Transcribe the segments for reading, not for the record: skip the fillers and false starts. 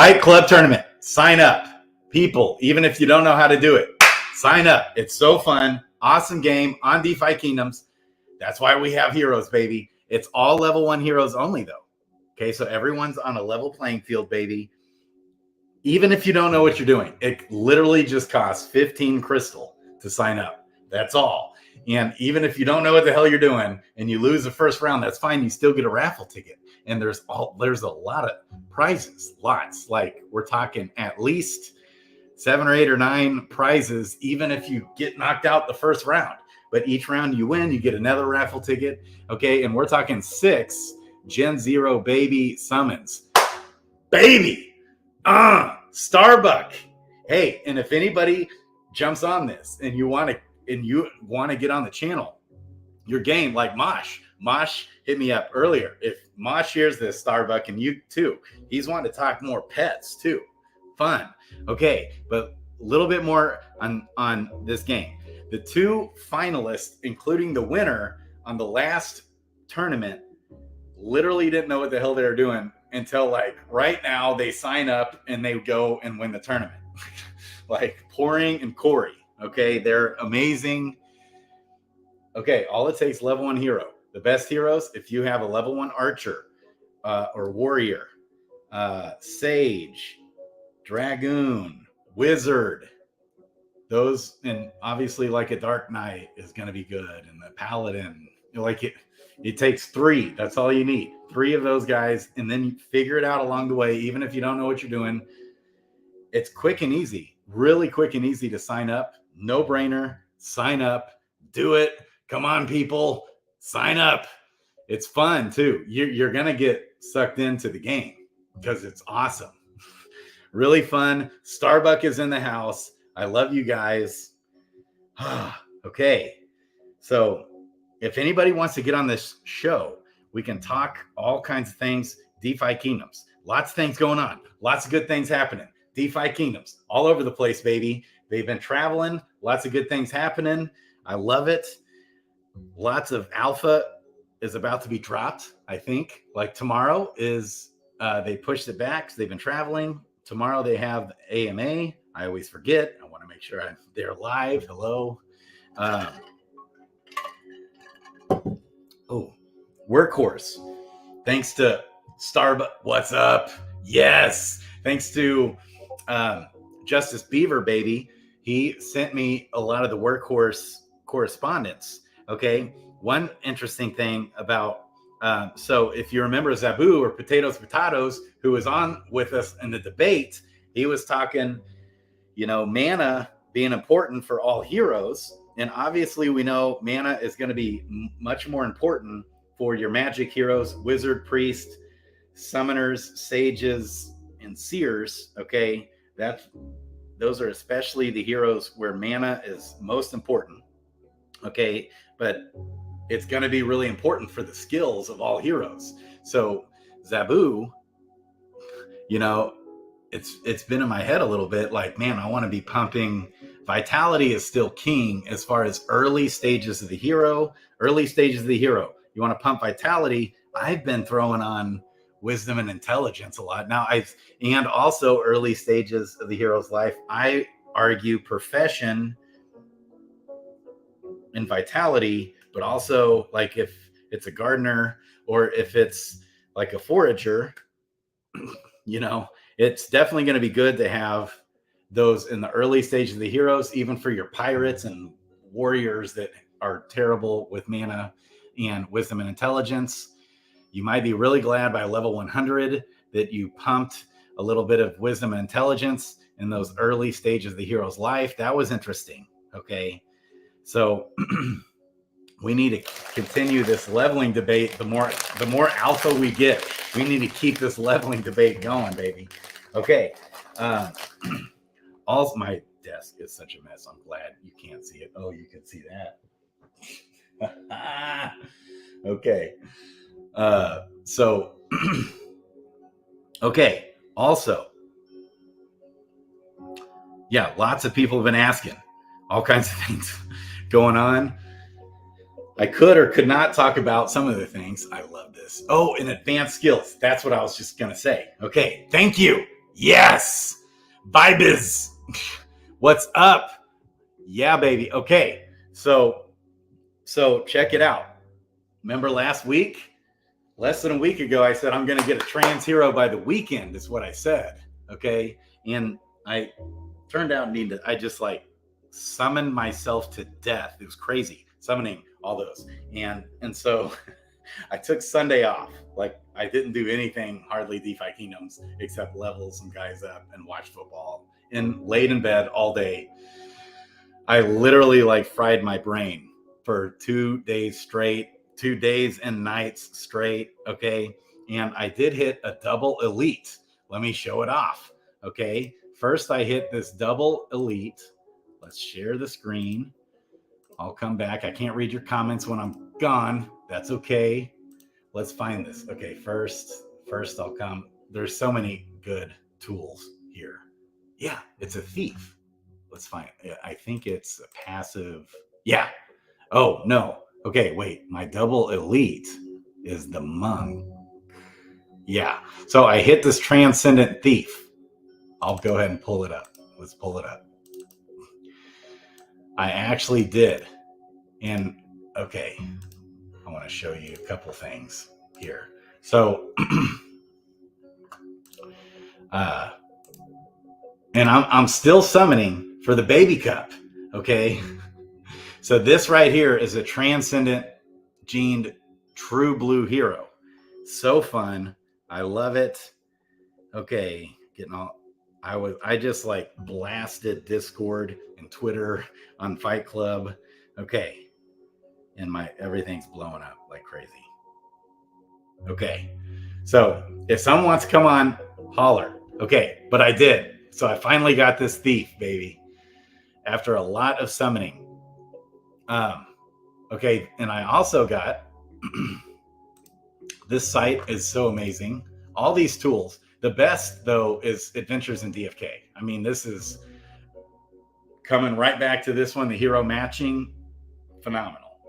Fight Club Tournament. Sign up. People, even if you don't know how to do it, sign up. It's so fun. Awesome game on DeFi Kingdoms. That's why we have heroes, baby. It's all level 1 heroes only, though. Okay, so everyone's on a level playing field, baby. Even if you don't know what you're doing, it literally just costs 15 crystal to sign up. That's all. And even if you don't know what the hell you're doing and you lose the first round, that's fine. You still get a raffle ticket. And there's a lot of prizes, lots. Like we're talking at least 7 or 8 or 9 prizes, even if you get knocked out the first round. But each round you win, you get another raffle ticket. Okay, and we're talking 6 Gen 0 baby summons. Baby! Starbuck. Hey, and if anybody jumps on this and you want to get on the channel, your game like Mosh hit me up earlier. If Mosh hears this, Starbuck, and you too, he's wanting to talk more pets too. Fun. Okay, but a little bit more on this game. The 2 finalists, including the winner on the last tournament, literally didn't know what the hell they were doing until like right now they sign up and they go and win the tournament. Like Pouring and Corey. Okay, they're amazing. Okay, all it takes level 1 hero. The best heroes, if you have a level 1 archer or warrior, sage, dragoon, wizard, those, and obviously like a dark knight is going to be good, and the paladin, like it takes 3. That's all you need. 3 of those guys, and then you figure it out along the way. Even if you don't know what you're doing, it's quick and easy, really quick and easy to sign up. No brainer. Sign up. Do it. Come on, people. Sign up. It's fun too. You're going to get sucked into the game because it's awesome. Really fun. Starbuck is in the house. I love you guys. Okay. So if anybody wants to get on this show, we can talk all kinds of things. DeFi Kingdoms. Lots of things going on. Lots of good things happening. DeFi Kingdoms. All over the place, baby. They've been traveling. Lots of good things happening. I love it. Lots of alpha is about to be dropped, I think. Like tomorrow is, they pushed it back because they've been traveling. Tomorrow they have AMA. I always forget. I want to make sure they're live. Hello. Workhorse. Thanks to Starbucks. What's up? Yes. Thanks to Justice Beaver, baby. He sent me a lot of the Workhorse correspondence. Okay. One interesting thing about, so if you remember Zabu or Potatoes, who was on with us in the debate, he was talking, mana being important for all heroes. And obviously we know mana is going to be much more important for your magic heroes, wizard, priest, summoners, sages, and seers. Okay. Those are especially the heroes where mana is most important. Okay. But it's going to be really important for the skills of all heroes. So Zabu, it's been in my head a little bit like, man, I want to be pumping. Vitality is still king as far as early stages of the hero. You want to pump vitality. I've been throwing on wisdom and intelligence a lot. Now and also early stages of the hero's life. I argue profession and vitality, but also like if it's a gardener or if it's like a forager, it's definitely going to be good to have those in the early stages of the heroes, even for your pirates and warriors that are terrible with mana and wisdom and intelligence. You might be really glad by level 100 that you pumped a little bit of wisdom and intelligence in those early stages of the hero's life. That was interesting. Okay. So we need to continue this leveling debate. The more alpha we get, we need to keep this leveling debate going, baby. Okay. Also, my desk is such a mess. I'm glad you can't see it. Oh, you can see that. Okay. Okay. Also, yeah, lots of people have been asking all kinds of things going on. I could or could not talk about some of the things. I love this. Oh, and advanced skills. That's what I was just going to say. Okay. Thank you. Yes. Vibes. What's up? Yeah, baby. Okay. So check it out. Remember last week? Less than a week ago, I said I'm going to get a trans hero by the weekend, is what I said. Okay. And I turned out I just like summoned myself to death. It was crazy summoning all those. And so I took Sunday off. Like I didn't do anything, hardly DeFi Kingdoms, except level some guys up and watch football and laid in bed all day. I literally like fried my brain for 2 days straight, 2 days and nights straight. Okay. And I did hit a double elite. Let me show it off. Okay. First, I hit this double elite. Let's share the screen. I'll come back. I can't read your comments when I'm gone. That's okay. Let's find this. Okay. First I'll come. There's so many good tools here. Yeah. It's a thief. Let's find it. I think it's a passive. Yeah. Oh, no. Okay, wait. My double elite is the monk. Yeah. So I hit this transcendent thief. I'll go ahead and pull it up. Let's pull it up. I actually did. And okay, I want to show you a couple things here. So, and I'm still summoning for the baby cup. Okay. So this right here is a transcendent gened true blue hero. So fun. I love it. Okay. I just like blasted Discord and Twitter on Fight Club. Okay. And everything's blowing up like crazy. Okay. So if someone wants to come on, holler. Okay. But I did. So I finally got this thief, baby, after a lot of summoning. Okay. And I also got this site is so amazing. All these tools. The best, though, is Adventures in DFK. I mean, this is coming right back to this one, the hero matching. Phenomenal.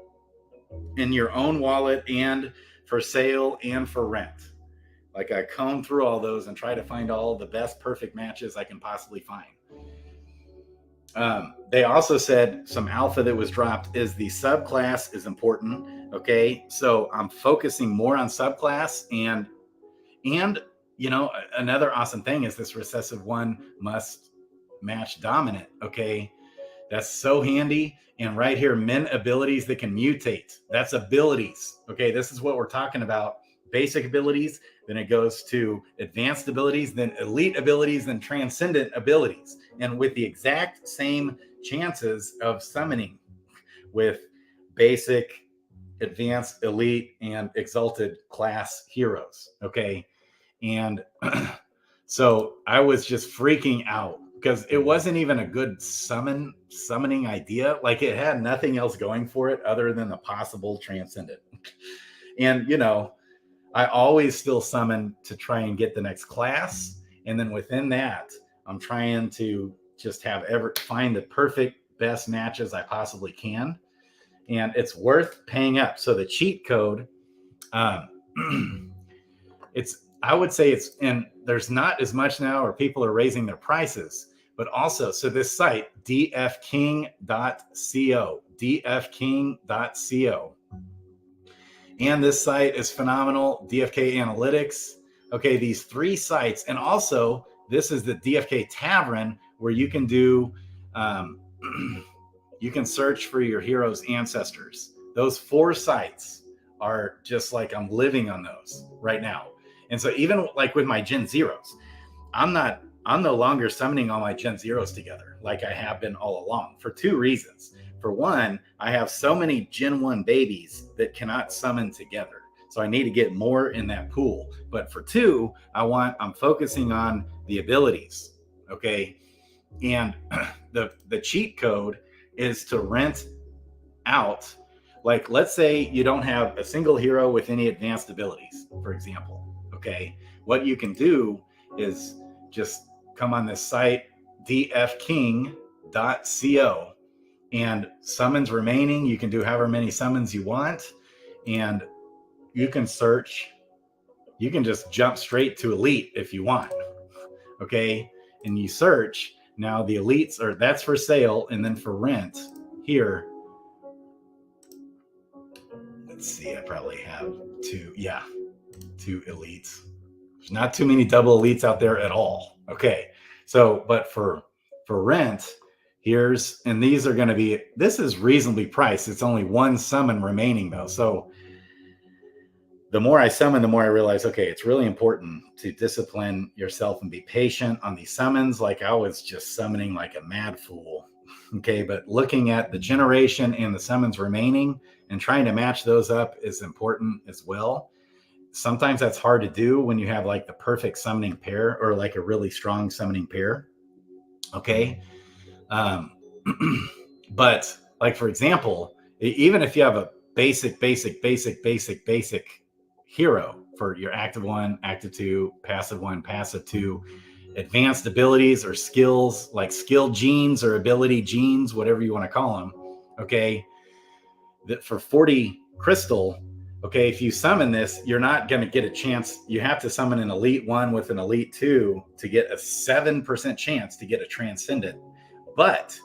In your own wallet and for sale and for rent. Like I comb through all those and try to find all the best perfect matches I can possibly find. They also said some alpha that was dropped is the subclass is important. Okay. So I'm focusing more on subclass and you know, another awesome thing is this recessive one must match dominant. Okay. That's so handy. And right here, min abilities that can mutate. That's abilities. Okay. This is what we're talking about. Basic abilities. Then it goes to advanced abilities, then elite abilities, then transcendent abilities. And with the exact same chances of summoning with basic, advanced, elite, and exalted class heroes. Okay. And so I was just freaking out because it wasn't even a good summoning idea. Like it had nothing else going for it other than the possible transcendent. And, you know, I always still summon to try and get the next class. And then within that, I'm trying to just find the perfect best matches I possibly can. And it's worth paying up. So the cheat code, I would say and there's not as much now, or people are raising their prices, but also, so this site, dfking.co, and this site is phenomenal, DFK Analytics. Okay, these 3 sites, and also this is the DFK Tavern where you can do, you can search for your hero's ancestors. Those 4 sites are just like I'm living on those right now. And so even like with my Gen Zeros, I'm no longer summoning all my Gen Zeros together like I have been all along for 2 reasons. For one, I have so many Gen 1 babies that cannot summon together. So I need to get more in that pool. But for 2, I'm focusing on the abilities. Okay. And the cheat code is to rent out. Like, let's say you don't have a single hero with any advanced abilities, for example. Okay. What you can do is just come on this site, dfking.co, and summons remaining. You can do however many summons you want, and you can search. You can just jump straight to elite if you want. Okay. And you search. Now the elites are, that's for sale. And then for rent here, let's see, I probably have two elites. There's not too many double elites out there at all. Okay. So, but for rent, and these are going to be, this is reasonably priced. It's only one summon remaining though. So the more I summon, the more I realize, okay, it's really important to discipline yourself and be patient on these summons. Like I was just summoning like a mad fool. Okay. But looking at the generation and the summons remaining and trying to match those up is important as well. Sometimes that's hard to do when you have like the perfect summoning pair or like a really strong summoning pair. Okay. But like, for example, even if you have a basic hero for your active 1, active 2, passive 1, passive 2, advanced abilities or skills, like skill genes or ability genes, whatever you want to call them. Okay. That for 40 crystal, okay, if you summon this, you're not going to get a chance. You have to summon an elite 1 with an elite 2 to get a 7% chance to get a transcendent. But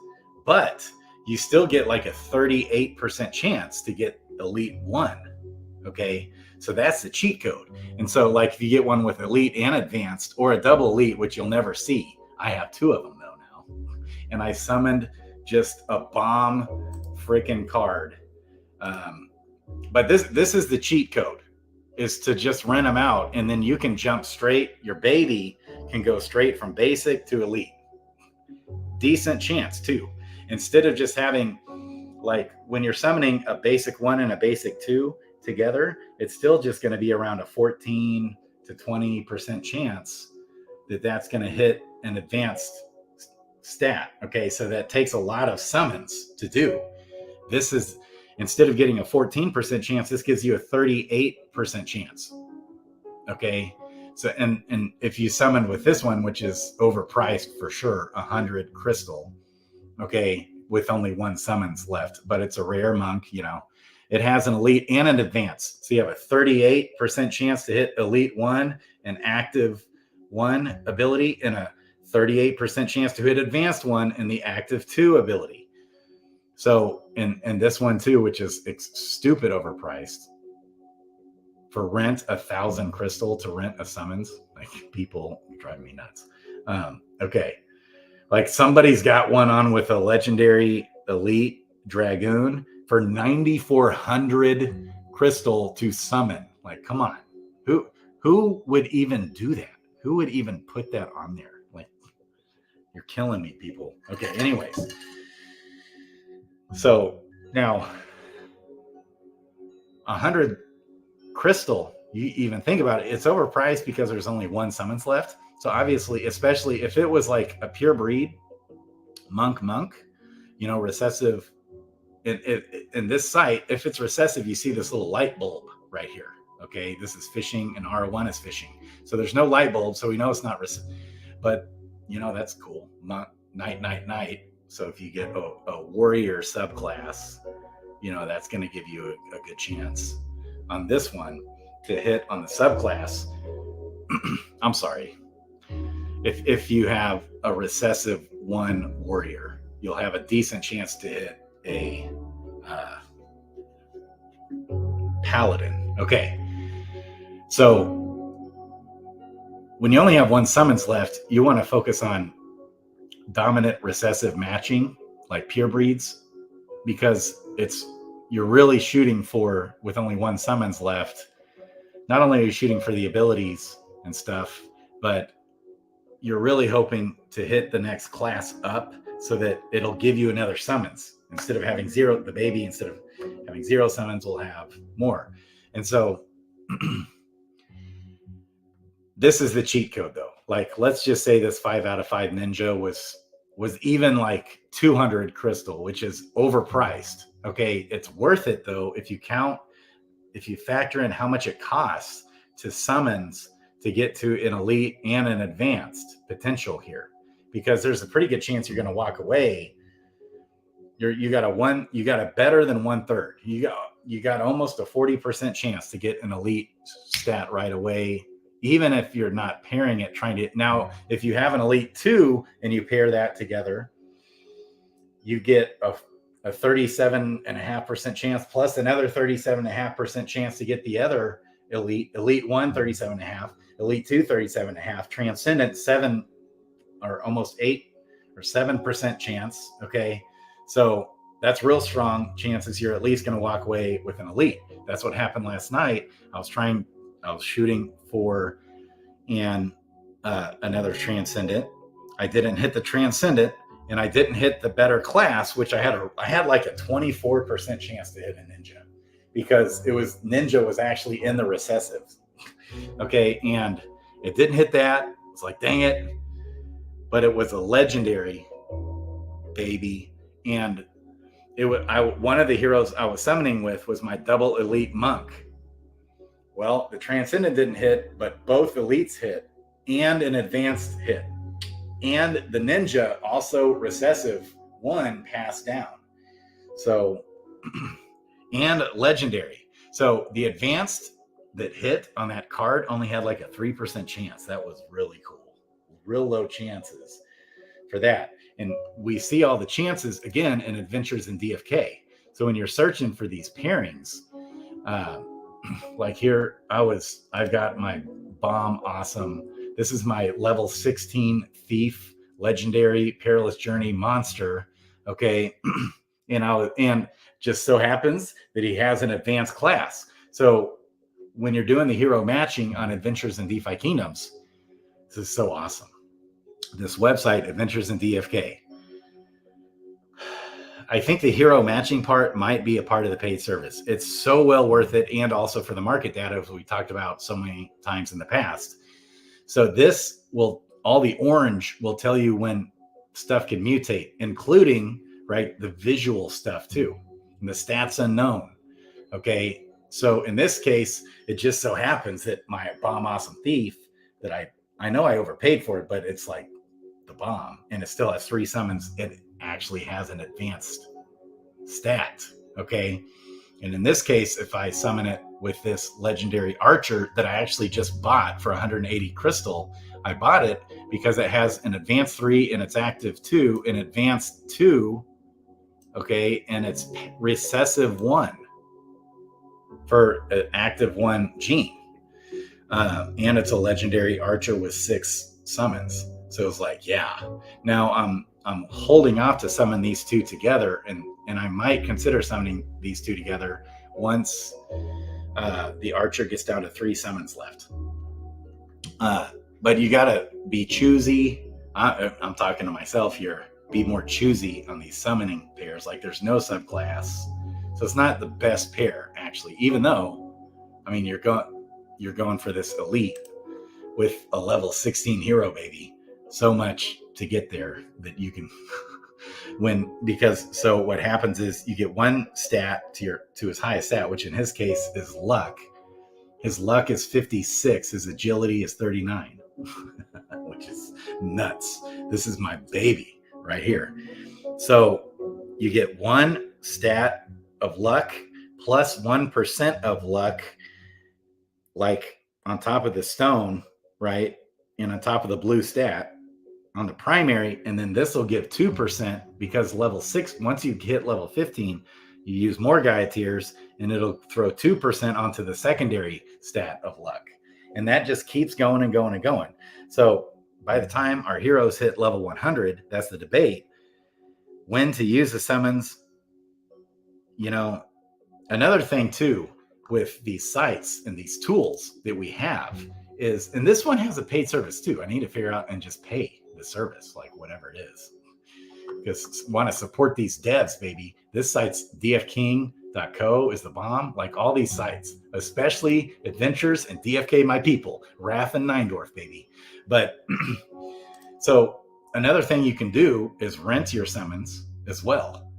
you still get like a 38% chance to get elite 1. Okay. So that's the cheat code. And so like if you get one with elite and advanced or a double elite, which you'll never see, I have 2 of them though now. And I summoned just a bomb freaking card. But this is the cheat code, is to just rent them out. And then you can jump straight. Your baby can go straight from basic to elite. Decent chance too. Instead of just having like when you're summoning a basic 1 and a basic 2 together, it's still just going to be around a 14 to 20% chance that that's going to hit an advanced stat. Okay. So that takes a lot of summons to do. This is, instead of getting a 14% chance, this gives you a 38% chance. Okay. So, and if you summon with this one, which is overpriced for sure, 100 crystal, okay, with only 1 summons left, but it's a rare monk, you know, it has an elite and an advanced. So you have a 38% chance to hit elite 1 and active 1 ability, and a 38% chance to hit advanced 1 and the active 2 ability. So, and this one too, which is stupid overpriced, for rent 1,000 crystal to rent a summons. Like, people drive me nuts. Okay. Like somebody's got one on with a legendary elite dragoon for 9,400 crystal to summon. Like, come on. Who would even do that? Who would even put that on there? Like, you're killing me, people. Okay. Anyways. So now 100 crystal, you even think about it, it's overpriced because there's only 1 summons left. So obviously, especially if it was like a pure breed monk, you know, recessive, in this site, if it's recessive, you see this little light bulb right here. Okay. This is fishing and R1 is fishing. So there's no light bulb. So we know it's not recessive, but you know, that's cool. Night. So if you get a warrior subclass, you know, that's going to give you a good chance on this one to hit on the subclass. I'm sorry. If you have a recessive 1 warrior, you'll have a decent chance to hit a paladin. Okay. So when you only have 1 summons left, you want to focus on dominant recessive matching, like pure breeds, because you're really shooting for, with only 1 summons left, not only are you shooting for the abilities and stuff, but you're really hoping to hit the next class up so that it'll give you another summons. Instead of having 0, the baby, instead of having 0 summons, will have more. And so this is the cheat code though. Like, let's just say this 5 out of 5 ninja was even like 200 crystal, which is overpriced. Okay. It's worth it though. If you factor in how much it costs to summons to get to an elite and an advanced potential here, because there's a pretty good chance you're going to walk away. You got a better than 1/3. You got almost a 40% chance to get an elite stat right away even if you're not pairing it, trying to, now, if you have an Elite 2 and you pair that together, you get a 37.5% chance plus another 37.5% chance to get the other Elite 1, 37.5, Elite 2, 37.5, Transcendent 7 or almost 8 or 7% chance. Okay. So that's real strong chances you're at least going to walk away with an Elite. That's what happened last night. I was shooting for another Transcendent. I didn't hit the Transcendent, and I didn't hit the better class, which I had like a 24% chance to hit a Ninja, because Ninja was actually in the recessives. Okay, and it didn't hit that. It's like, dang it. But it was a legendary, baby. And one of the heroes I was summoning with was my double Elite Monk. Well, the Transcendent didn't hit, but both Elites hit, and an advanced hit. And the Ninja, also recessive 1, passed down. So, and legendary. So the advanced that hit on that card only had like a 3% chance. That was really cool. Real low chances for that. And we see all the chances again in Adventures in DFK. So when you're searching for these pairings, like here, I've got my bomb awesome. This is my level 16 thief, legendary, perilous journey monster. Okay. and just so happens that he has an advanced class. So when you're doing the hero matching on Adventures in DeFi Kingdoms, this is so awesome. This website, Adventures in DFK. I think the hero matching part might be a part of the paid service. It's so well worth it, and also for the market data, as we talked about so many times in the past. So all the orange will tell you when stuff can mutate, including, right, the visual stuff too, and the stats unknown. Okay, so in this case, it just so happens that my bomb awesome thief that I know I overpaid for it, but it's like the bomb, and it still has 3 summons. It actually has an advanced stat. Okay. And in this case, if I summon it with this legendary archer that I actually just bought for 180 crystal, I bought it because it has an advanced 3 and it's active 2, an advanced 2. Okay. And it's recessive 1 for an active 1 gene. And it's a legendary archer with 6 summons. So it's like, yeah. Now I'm holding off to summon these 2 together, and I might consider summoning these 2 together once the archer gets down to 3 summons left. But you gotta be choosy. I'm talking to myself here. Be more choosy on these summoning pairs. Like, there's no subclass, so it's not the best pair actually. Even though, I mean, you're going for this elite with a level 16 hero, baby. So much to get there that you can so what happens is you get 1 stat to his highest stat, which in his case is luck. His luck is 56, his agility is 39, which is nuts. This is my baby right here. So you get 1 stat of luck plus 1% of luck, like on top of the stone, right? And on top of the blue stat on the primary, and then this will give 2% because level 6, once you hit level 15, you use more Gaia tiers and it'll throw 2% onto the secondary stat of luck. And that just keeps going and going and going. So by the time our heroes hit level 100, that's the debate, when to use the summons. You know, another thing too with these sites and these tools that we have is, and this one has a paid service too. I need to figure out and just pay the service, like whatever it is, because I want to support these devs, baby. This site's dfking.co is the bomb. Like all these sites, especially Adventures and DFK, my people, Wrath and Neindorf, baby. But so another thing you can do is rent your summons as well.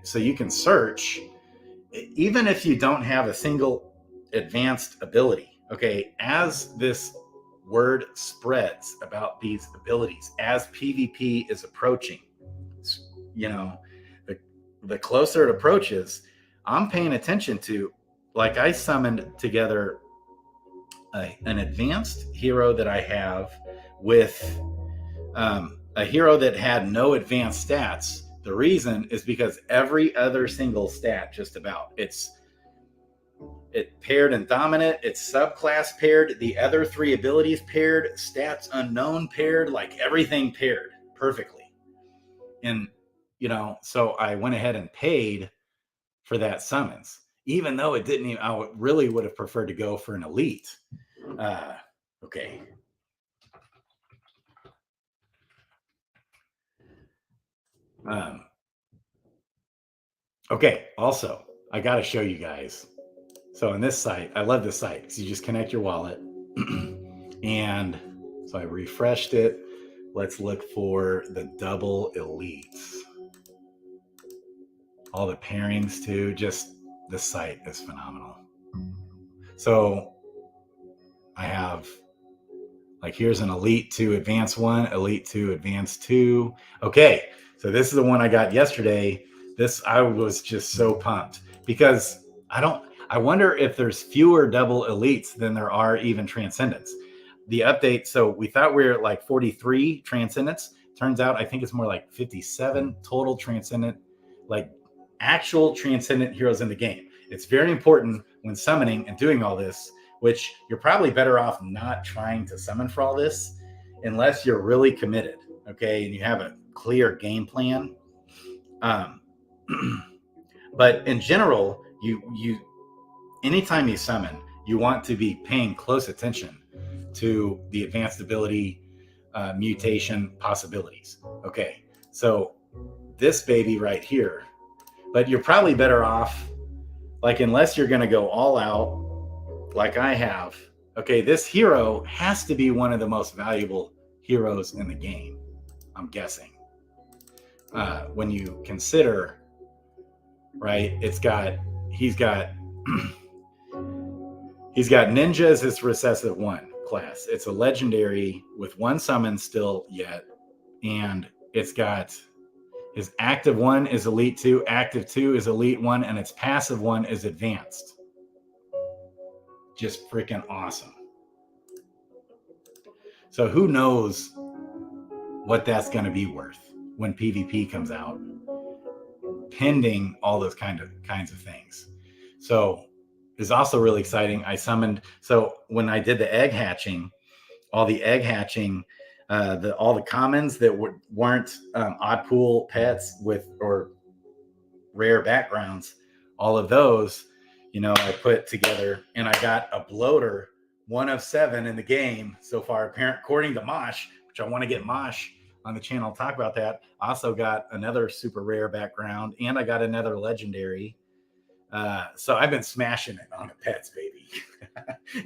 So you can search, even if you don't have a single advanced ability. Okay, as this word spreads about these abilities, as PvP is approaching, you know, the closer it approaches, I'm paying attention to, like I summoned together an advanced hero that I have with a hero that had no advanced stats. The reason is because every other single stat, just about, it paired and dominant, it's subclass paired, the other three abilities paired, stats unknown paired, like everything paired perfectly. And so I went ahead and paid for that summons, even though it didn't even, I really would have preferred to go for an elite. Okay. Okay. Also, I got to show you guys. So on this site, I love this site because you just connect your wallet. And so I refreshed it. Let's look for the double elites. All the pairings too. Just the site is phenomenal. So I have, like, here's an elite 2 advanced 1, elite 2 advanced 2. Okay, so this is the one I got yesterday. This, I was just so pumped because I wonder if there's fewer double elites than there are even transcendents. The update, so we thought we were at like 43 transcendents. Turns out I think it's more like 57 total transcendent, like actual transcendent heroes in the game. It's very important when summoning and doing all this, which you're probably better off not trying to summon for all this unless you're really committed, okay, and you have a clear game plan. But in general, you anytime you summon, you want to be paying close attention to the advanced ability mutation possibilities. Okay, so this baby right here, but you're probably better off, like, unless you're going to go all out like I have. Okay, this hero has to be one of the most valuable heroes in the game, I'm guessing. When you consider, right, he's got ninja as his recessive 1 class. It's a legendary with 1 summon still yet, and it's got his active 1 is elite 2, active 2 is elite 1, and its passive 1 is advanced. Just freaking awesome. So who knows what that's going to be worth when PvP comes out, pending all those kinds of things. So it's also really exciting. I summoned, so when I did the egg hatching, all the egg hatching, all the commons that weren't odd pool pets with or rare backgrounds, all of those, I put together, and I got a bloater, 1 of 7 in the game so far, according to Mosh, which I want to get Mosh on the channel, talk about that. Also got another super rare background, and I got another legendary. So I've been smashing it on the pets, baby.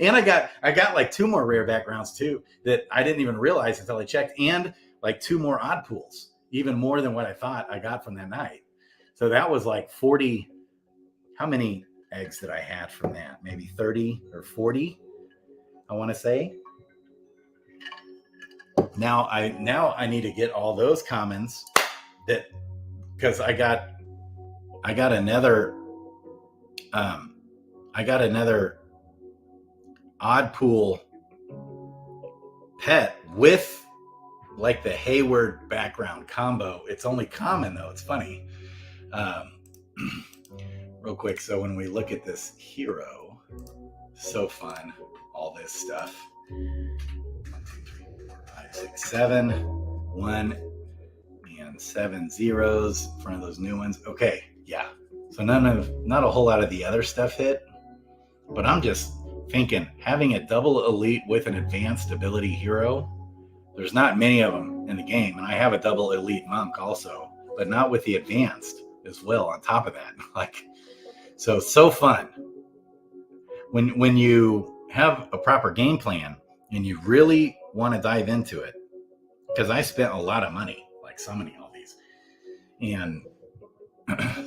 And I got like 2 more rare backgrounds too that I didn't even realize until I checked, and like 2 more odd pools, even more than what I thought I got from that night. So that was like 40. How many eggs that I had from that? Maybe 30 or 40, I want to say. Now I need to get all those commons, that because I got another odd pool pet with like the Hayward background combo. It's only common though. It's funny. Real quick, so when we look at this hero, so fun, all this stuff. 1, 2, 3, 4, 5, 6, 7, 1 and 7 zeros in front of those new ones. Okay, yeah. So not a whole lot of the other stuff hit, but I'm just thinking, having a double elite with an advanced ability hero, there's not many of them in the game, and I have a double elite monk also, but not with the advanced as well on top of that. Like, so fun when you have a proper game plan and you really want to dive into it, because I spent a lot of money like summoning all these, and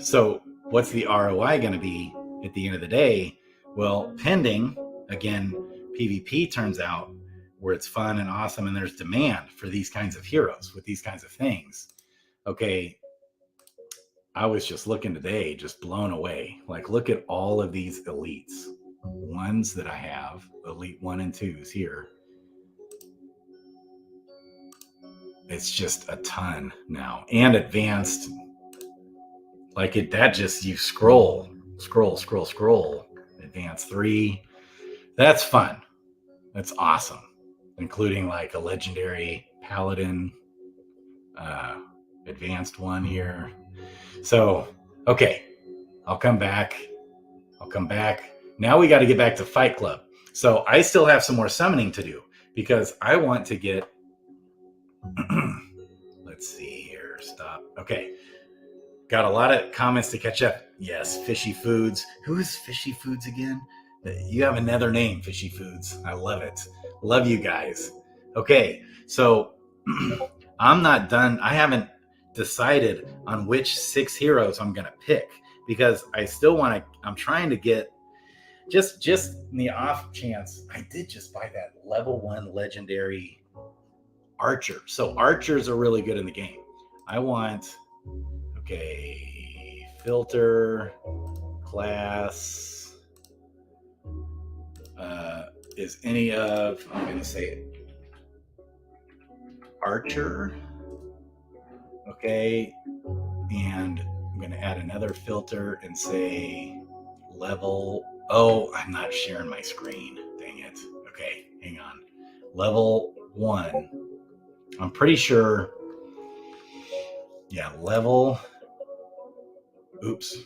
so what's the ROI going to be at the end of the day? Well, pending, again, PvP turns out where it's fun and awesome and there's demand for these kinds of heroes with these kinds of things. Okay, I was just looking today, just blown away. Like, look at all of these elites. ones that I have, Elite 1 and 2s here. It's just a ton now. And advanced, like that just, you scroll. Advanced 3. That's fun. That's awesome. Including like a legendary paladin, advanced one here. So, okay, I'll come back. Now we got to get back to Fight Club. So I still have some more summoning to do because I want to get, let's see here, stop. Okay, got a lot of comments to catch up. Yes, Fishy Foods. Who is Fishy Foods again? You have another name, Fishy Foods. I love it. Love you guys. Okay, so I'm not done. I haven't decided on which 6 heroes I'm going to pick because I still want to, I'm trying to get, just in the off chance, I did just buy that level 1 legendary archer. So archers are really good in the game. I want, okay, filter, class, is any of, I'm going to say it, archer. Okay, and I'm going to add another filter and say level. Oh, I'm not sharing my screen. Dang it. Okay, hang on. Level 1. I'm pretty sure. Yeah, level. Oops.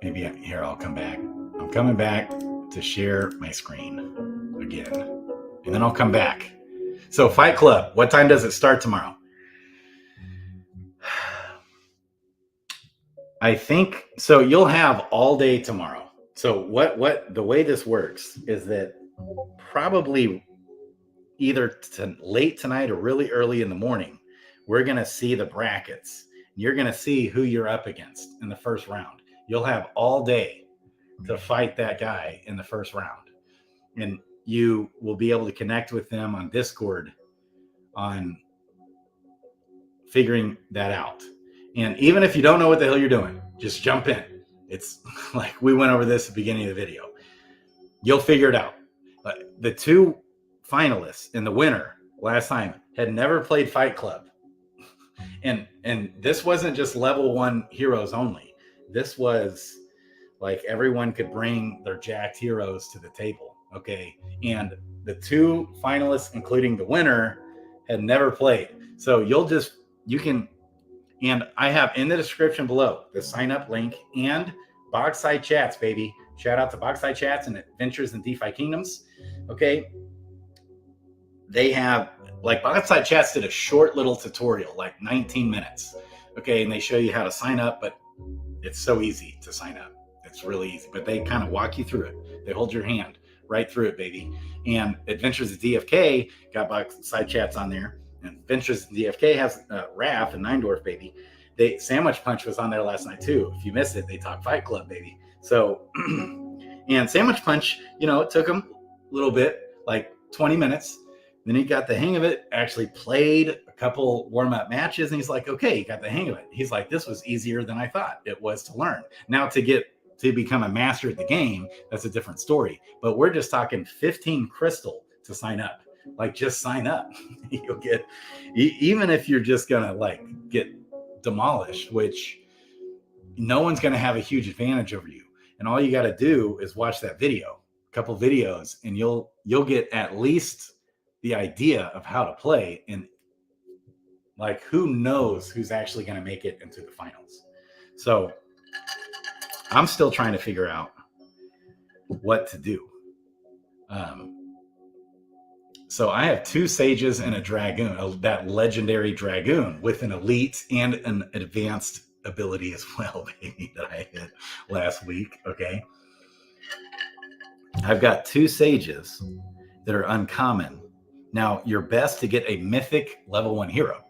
Maybe here, I'll come back. I'm coming back to share my screen again. And then I'll come back. So Fight Club, what time does it start tomorrow? I think, so you'll have all day tomorrow. So what the way this works is that probably either late tonight or really early in the morning, we're going to see the brackets. You're going to see who you're up against in the first round. You'll have all day to fight that guy in the first round. And you will be able to connect with them on Discord on figuring that out. And even if you don't know what the hell you're doing, just jump in. It's like we went over this at the beginning of the video. You'll figure it out. The 2 finalists and the winner last time had never played Fight Club. And this wasn't just level 1 heroes only. This was like everyone could bring their jacked heroes to the table. Okay. And the 2 finalists, including the winner, had never played. So you can, and I have in the description below the sign up link and Boxside Chats, baby. Shout out to Boxside Chats and Adventures in DeFi Kingdoms. Okay. They have, like, Boxside Chats did a short little tutorial, like 19 minutes. Okay. And they show you how to sign up, but it's so easy to sign up. It's really easy, but they kind of walk you through it. They hold your hand right through it, baby. And Adventures of DFK got Boxside Chats on there. And Adventures in DFK has Raph and Nine baby. Sandwich Punch was on there last night too. If you missed it, they talk Fight Club, baby. So, and Sandwich Punch, it took him a little bit, like 20 minutes. Then he got the hang of it, actually played a couple warm-up matches, and he's like, okay, he got the hang of it. He's like, this was easier than I thought it was to learn. Now to become a master at the game, that's a different story. But we're just talking 15 crystal to sign up. Like, just sign up. You'll get, even if you're just going to like get demolished, which no one's going to have a huge advantage over you. And all you got to do is watch that video, a couple videos, and you'll get at least the idea of how to play. And like, who knows who's actually going to make it into the finals. So I'm still trying to figure out what to do. So I have 2 sages and a dragoon, that legendary dragoon with an elite and an advanced ability as well, baby, that I hit last week. Okay. I've got 2 sages that are uncommon. Now, you're best to get a mythic level 1 hero.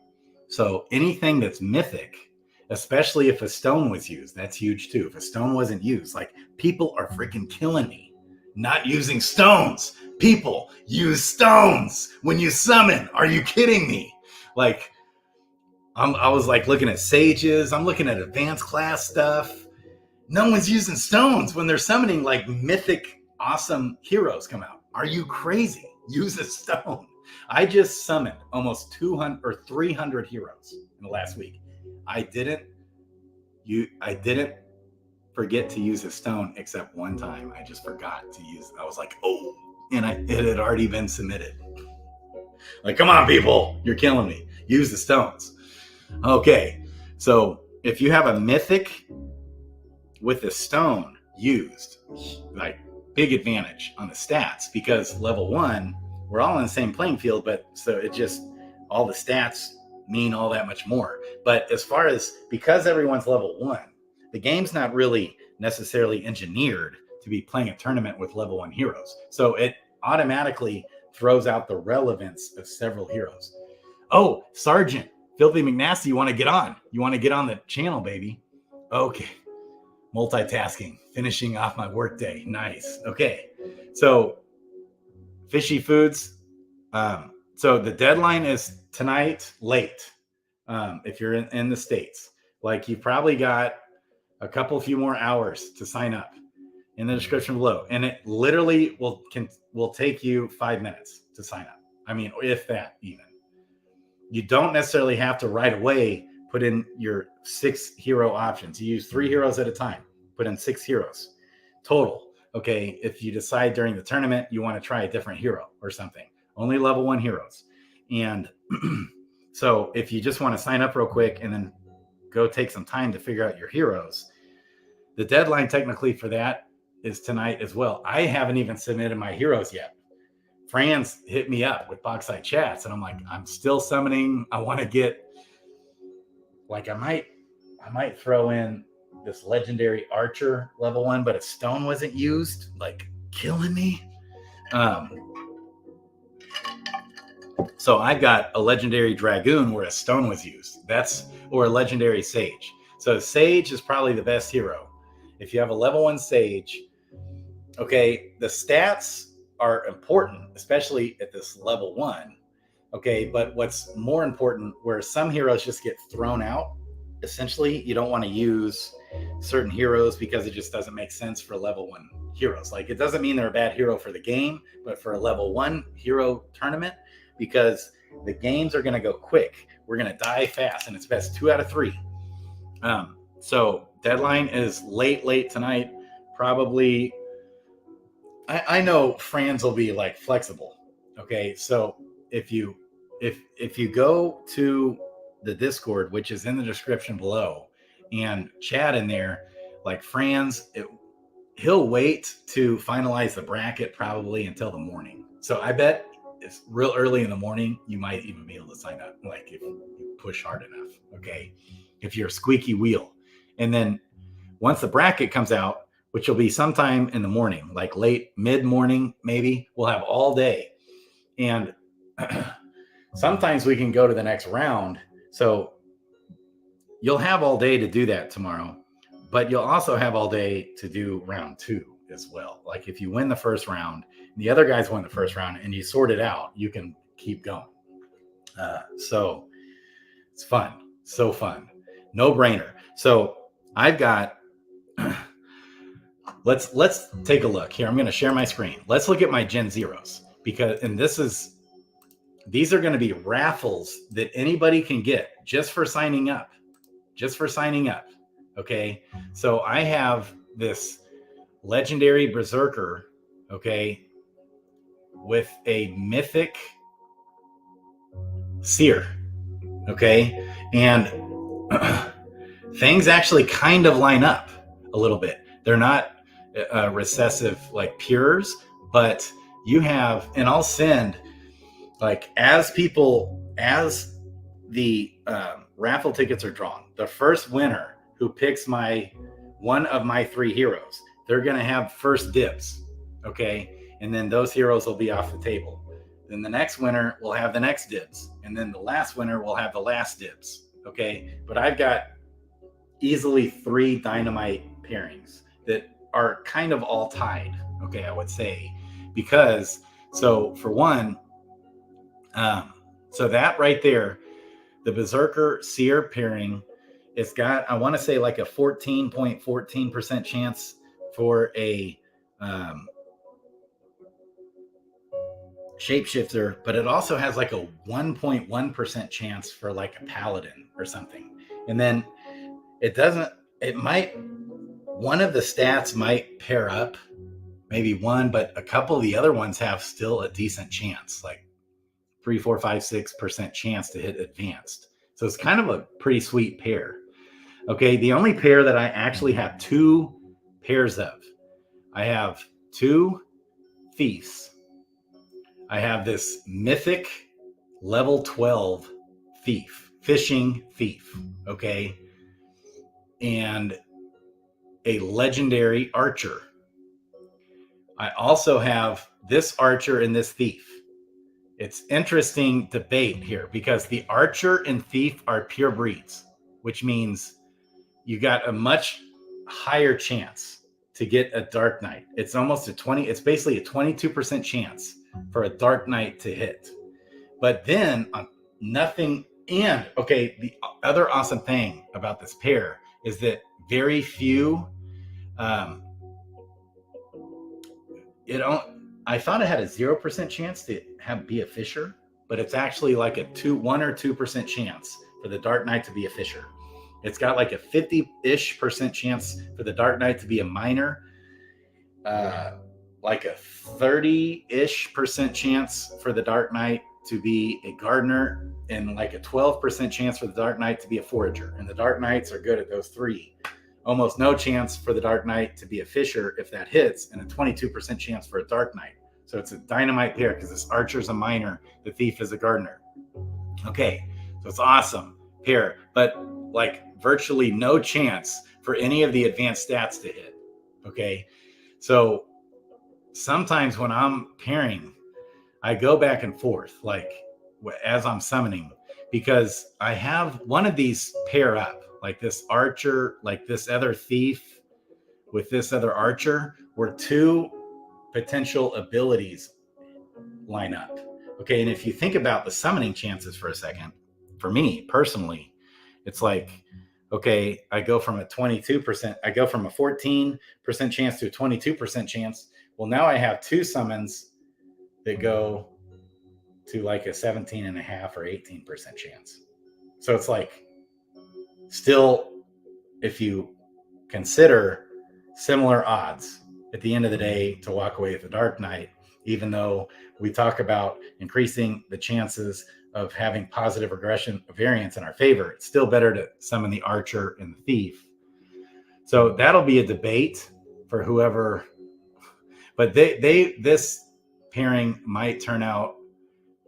So anything that's mythic, especially if a stone was used, that's huge too. If a stone wasn't used, like, people are freaking killing me not using stones. People use stones when you summon. Are you kidding me? Like, I was like looking at sages. I'm looking at advanced class stuff. No one's using stones when they're summoning like mythic, awesome heroes come out. Are you crazy? Use a stone. I just summoned almost 200 or 300 heroes in the last week. I didn't forget to use a stone except one time. I just forgot to use it. I was like, oh, and it had already been submitted. Like, come on, people, you're killing me. Use the stones. Okay, so if you have a mythic with a stone used, like big advantage on the stats, because level 1, we're all in the same playing field, but so it just, all the stats mean all that much more. But as far as, because everyone's level 1, the game's not really necessarily engineered to be playing a tournament with level 1 heroes. So it automatically throws out the relevance of several heroes. Oh, Sergeant Filthy McNasty, you want to get on? You want to get on the channel, baby? Okay. Multitasking, finishing off my workday. Nice. Okay. So, Fishy Foods. So the deadline is tonight late. If you're in the States, like you've probably got a few more hours to sign up in the description below. And it literally will take you 5 minutes to sign up. I mean, if that even. You don't necessarily have to right away put in your 6 hero options. You use 3 heroes at a time. Put in 6 heroes total. Okay, if you decide during the tournament you want to try a different hero or something. Only level 1 heroes. And so if you just want to sign up real quick and then go take some time to figure out your heroes, the deadline technically for that is tonight as well. I haven't even submitted my heroes yet. Franz hit me up with Boxside Chats, and I'm like, I'm still summoning. I want to get, like, I might throw in this legendary archer level 1, but a stone wasn't used, like killing me. So I've got a legendary dragoon where a stone was used. Or a legendary sage. So sage is probably the best hero. If you have a level 1 sage, okay, the stats are important, especially at this level 1. Okay, but what's more important, where some heroes just get thrown out, essentially, you don't want to use certain heroes because it just doesn't make sense for level 1 heroes. Like, it doesn't mean they're a bad hero for the game, but for a level 1 hero tournament, because the games are going to go quick. We're going to die fast, and it's best 2 out of 3. So deadline is late tonight. Probably, I know Franz will be like flexible. Okay, so if you go to the Discord, which is in the description below, and chat in there, like Franz, he'll wait to finalize the bracket probably until the morning. So I bet it's real early in the morning. You might even be able to sign up, like if you push hard enough. Okay, if you're a squeaky wheel, and then once the bracket comes out, which will be sometime in the morning, like late mid-morning, maybe, we'll have all day. And sometimes we can go to the next round. So you'll have all day to do that tomorrow, but you'll also have all day to do round 2 as well. Like if you win the first round, the other guys win the first round, and you sort it out, you can keep going. So it's fun. So fun. No brainer. So I've got, let's take a look here. I'm going to share my screen. Let's look at my Gen Zeros, because, and these are going to be raffles that anybody can get just for signing up. Okay. So I have this legendary berserker. Okay. With a mythic seer. Okay. And things actually kind of line up a little bit. They're not recessive like pures, but you have, and I'll send, like, as the raffle tickets are drawn, the first winner who picks one of my 3 heroes, they're going to have first dibs. Okay. And then those heroes will be off the table. Then the next winner will have the next dibs. And then the last winner will have the last dibs. Okay. But I've got easily 3 dynamite pairings that are kind of all tied. Okay. I would say, because, so for one, so that right there, the Berserker Seer pairing, it's got, I want to say like a 14.14% chance for a shapeshifter, but it also has like a 1.1% chance for like a paladin or something. And then it might, one of the stats might pair up, maybe one, but a couple of the other ones have still a decent chance, like 3, 4, 5, 6% chance to hit advanced. So it's kind of a pretty sweet pair. Okay, the only pair that I actually have 2 pairs of, I have 2 Thieves. I have this mythic level 12 thief, fishing thief, okay, and a legendary archer. I also have this archer and this thief. It's interesting debate here because the archer and thief are pure breeds, which means you got a much higher chance to get a Dark Knight. It's almost it's basically a 22% chance for a Dark Knight to hit. But then nothing, and okay, the other awesome thing about this pair is that very few, I thought it had a 0% chance to be a fisher, but it's actually like a 1 or 2% chance for the Dark Knight to be a fisher. It's got like a 50-ish% chance for the Dark Knight to be a miner, like a 30-ish% chance for the Dark Knight to be a gardener, and like a 12% chance for the Dark Knight to be a forager. And the Dark Knights are good at those 3. Almost no chance for the Dark Knight to be a fisher if that hits, and a 22% chance for a Dark Knight. So it's a dynamite pair because this archer's a miner, the thief is a gardener. Okay, so it's awesome pair, but like virtually no chance for any of the advanced stats to hit. Okay, so sometimes when I'm pairing, I go back and forth, like as I'm summoning, because I have one of these pair up, like this archer, like this other thief with this other archer, where 2 potential abilities line up. Okay, and if you think about the summoning chances for a second, for me personally, it's like, okay, I go from a 22%, I go from a 14% chance to a 22% chance. Well, now I have 2 summons that go to like a 17.5 or 18% chance. So it's like, still, if you consider similar odds at the end of the day to walk away with the Dark Knight, even though we talk about increasing the chances of having positive regression variance in our favor, it's still better to summon the archer and the thief. So that'll be a debate for whoever, but this pairing might turn out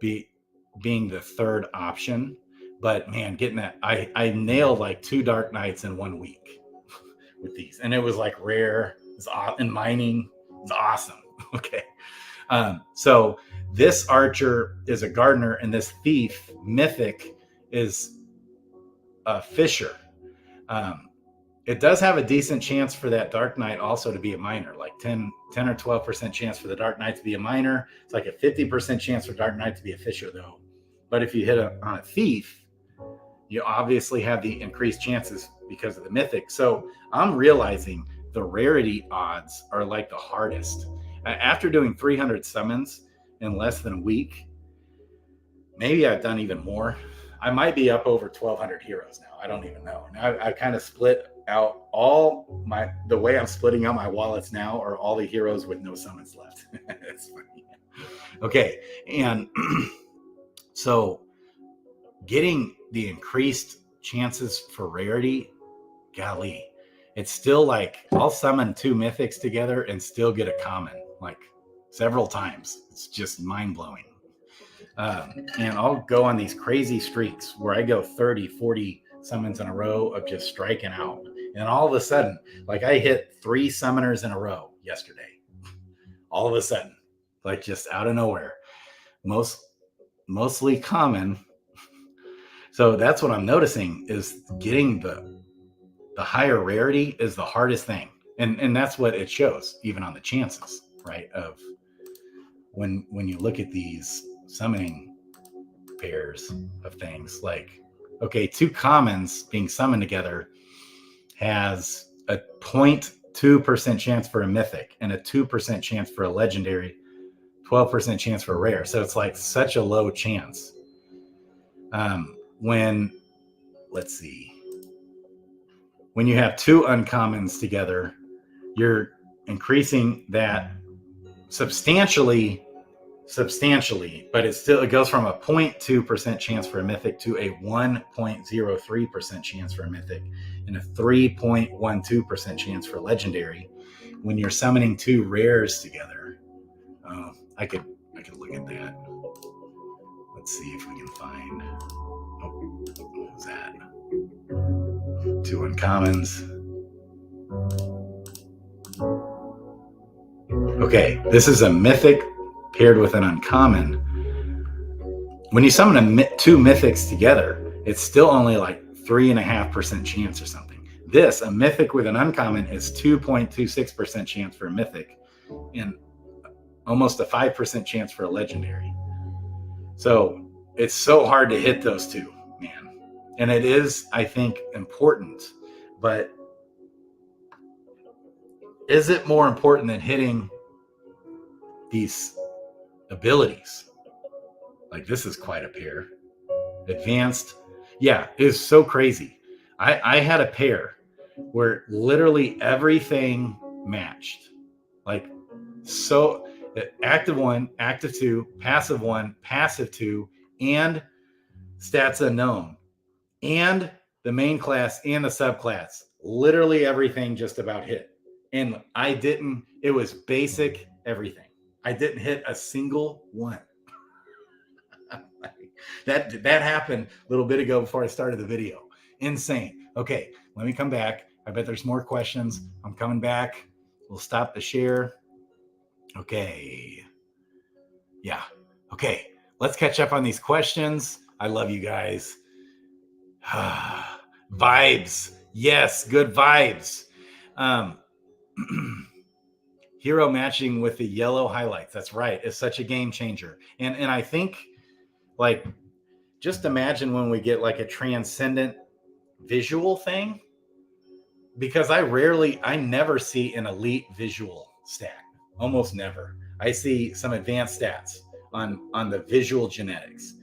being the third option. But man, getting that, I nailed like 2 Dark Knights in 1 week with these, and it was like rare. And mining is awesome. Okay, so this archer is a gardener, and this thief mythic is a fisher. It does have a decent chance for that Dark Knight also to be a miner, like 10 or 12% chance for the Dark Knight to be a miner. It's like a 50% chance for Dark Knight to be a fisher, though. But if you hit on a thief, you obviously have the increased chances because of the mythic. So I'm realizing the rarity odds are like the hardest. After doing 300 summons in less than a week, maybe I've done even more. I might be up over 1,200 heroes now. I don't even know. Now I kind of split out the way I'm splitting out my wallets now are all the heroes with no summons left. That's funny. Okay, and so getting the increased chances for rarity, golly, it's still like I'll summon 2 mythics together and still get a common like several times. It's just mind-blowing. And I'll go on these crazy streaks where I go 30, 40 summons in a row of just striking out. And all of a sudden, like I hit 3 summoners in a row yesterday. All of a sudden, like just out of nowhere. Mostly common. So that's what I'm noticing is getting the higher rarity is the hardest thing. And that's what it shows, even on the chances, right? Of when you look at these summoning pairs of things, like Okay, 2 commons being summoned together has a 0.2% chance for a mythic and a 2% chance for a legendary, 12% chance for a rare. So it's like such a low chance. Let's see, when you have 2 uncommons together, you're increasing that substantially, but it goes from a 0.2% chance for a mythic to a 1.03% chance for a mythic and a 3.12% chance for legendary when you're summoning 2 rares together. I could look at that. Let's see if we can find. Oh, what was that? 2 uncommons. Okay, this is a mythic paired with an uncommon. When you summon 2 mythics together, it's still only like 3.5% chance or something. This, a mythic with an uncommon, is 2.26% chance for a mythic and almost a 5% chance for a legendary. So it's so hard to hit those 2, man. And it is, I think, important. But is it more important than hitting these abilities? Like, this is quite a pair. Advanced. Yeah, it's so crazy. I had a pair where literally everything matched. Like, so active 1, active 2, passive 1, passive 2, and stats unknown, and the main class and the subclass. Literally everything just about hit. And it was basic everything. I didn't hit a single one. That happened a little bit ago before I started the video. Insane. Okay, let me come back. I bet there's more questions. I'm coming back. We'll stop the share. Okay. Yeah. Okay. Let's catch up on these questions. I love you guys. Vibes. Yes, good vibes. Hero matching with the yellow highlights. That's right. It's such a game changer. And I think, like, just imagine when we get like a transcendent visual thing, because I never see an elite visual stat. Almost never. I see some advanced stats on the visual genetics,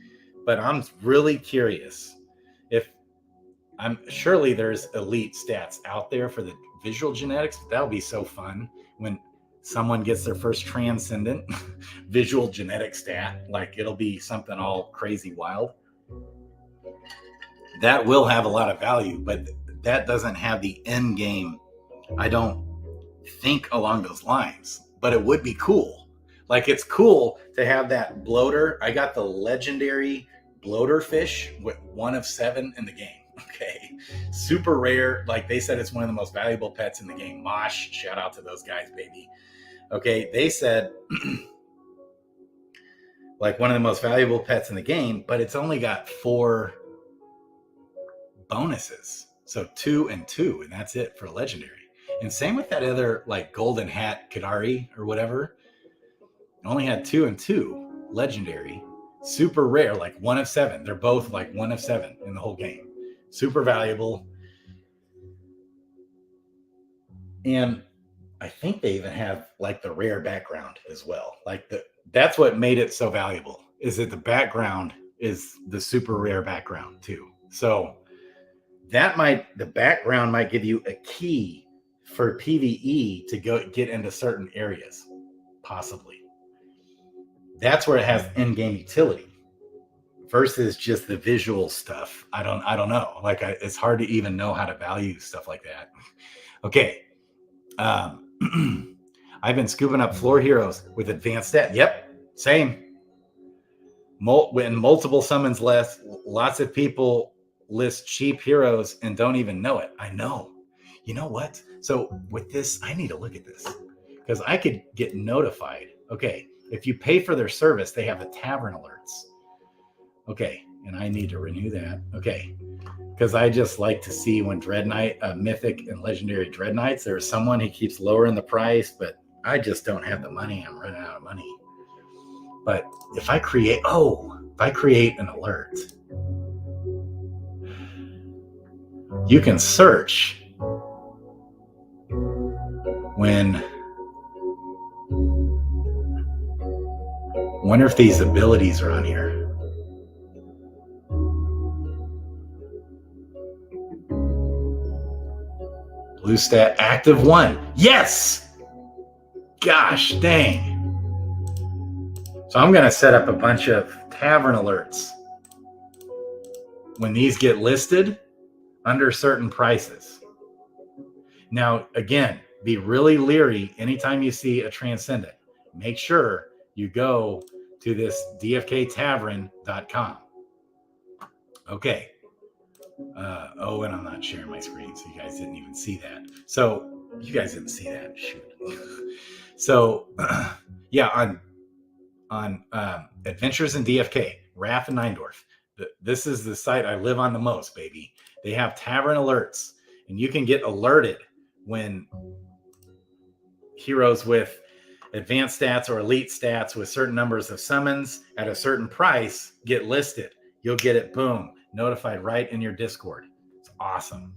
but I'm really curious if surely there's elite stats out there for the visual genetics. That would be so fun when someone gets their first transcendent visual genetic stat. Like, it'll be something all crazy wild. That will have a lot of value, but that doesn't have the end game. I don't think along those lines, but it would be cool. Like, it's cool to have that bloater. I got the legendary bloater fish with 1 of 7 in the game. Okay. Super rare. Like, they said it's one of the most valuable pets in the game. Mosh, shout out to those guys, baby. Okay. They said like one of the most valuable pets in the game, but it's only got 4 bonuses. So 2 and 2, and that's it for legendary. And same with that other, like, golden hat Kadari or whatever. It only had 2 and 2 legendary. Super rare, like 1 of 7. They're both like 1 of 7 in the whole game. Super valuable. And I think they even have like the rare background as well. Like, that's what made it so valuable, is that the background is the super rare background too. So the background might give you a key for PvE to go get into certain areas, possibly. That's where it has in-game utility versus just the visual stuff. I don't know. Like, it's hard to even know how to value stuff like that. Okay. I've been scooping up floor heroes with advanced stat. Yep, same. When multiple summons less, lots of people list cheap heroes and don't even know it. I know. You know what? So with this, I need to look at this because I could get notified. Okay, if you pay for their service, they have the tavern alerts. Okay, and I need to renew that. Okay, because I just like to see when Dread Knight, mythic and legendary Dread Knights, there's someone who keeps lowering the price, but I just don't have the money. I'm running out of money. But if I create an alert, you can search when, wonder if these abilities are on here. Blue stat active 1. Yes! Gosh dang. So I'm going to set up a bunch of tavern alerts when these get listed under certain prices. Now, again, be really leery anytime you see a transcendent. Make sure you go to this dfktavern.com. Okay. And I'm not sharing my screen, so you guys didn't even see that. So you guys didn't see that. Shoot. So yeah, on Adventures in DFK, Raph and Neindorf. This is the site I live on the most, baby. They have tavern alerts, and you can get alerted when heroes with advanced stats or elite stats with certain numbers of summons at a certain price get listed. You'll get it, boom, notified right in your Discord. It's awesome.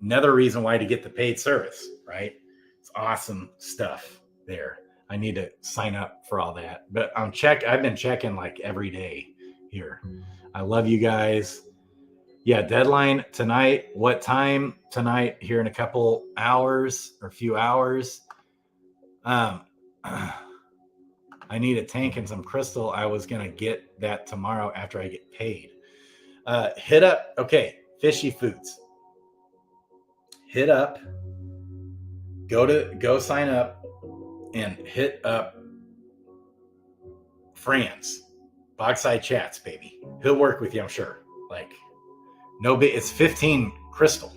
Another reason why to get the paid service, right? It's awesome stuff there. I need to sign up for all that, but I've been checking like every day here. I love you guys. Yeah, deadline tonight. What time tonight? Here in a couple hours or a few hours. I need a tank and some crystal. I was gonna get that tomorrow after I get paid. Hit up. Okay, Fishy Foods. Hit up. Go sign up and hit up Franz. Bogside Chats, baby. He'll work with you, I'm sure. Like, no big. It's 15 crystal.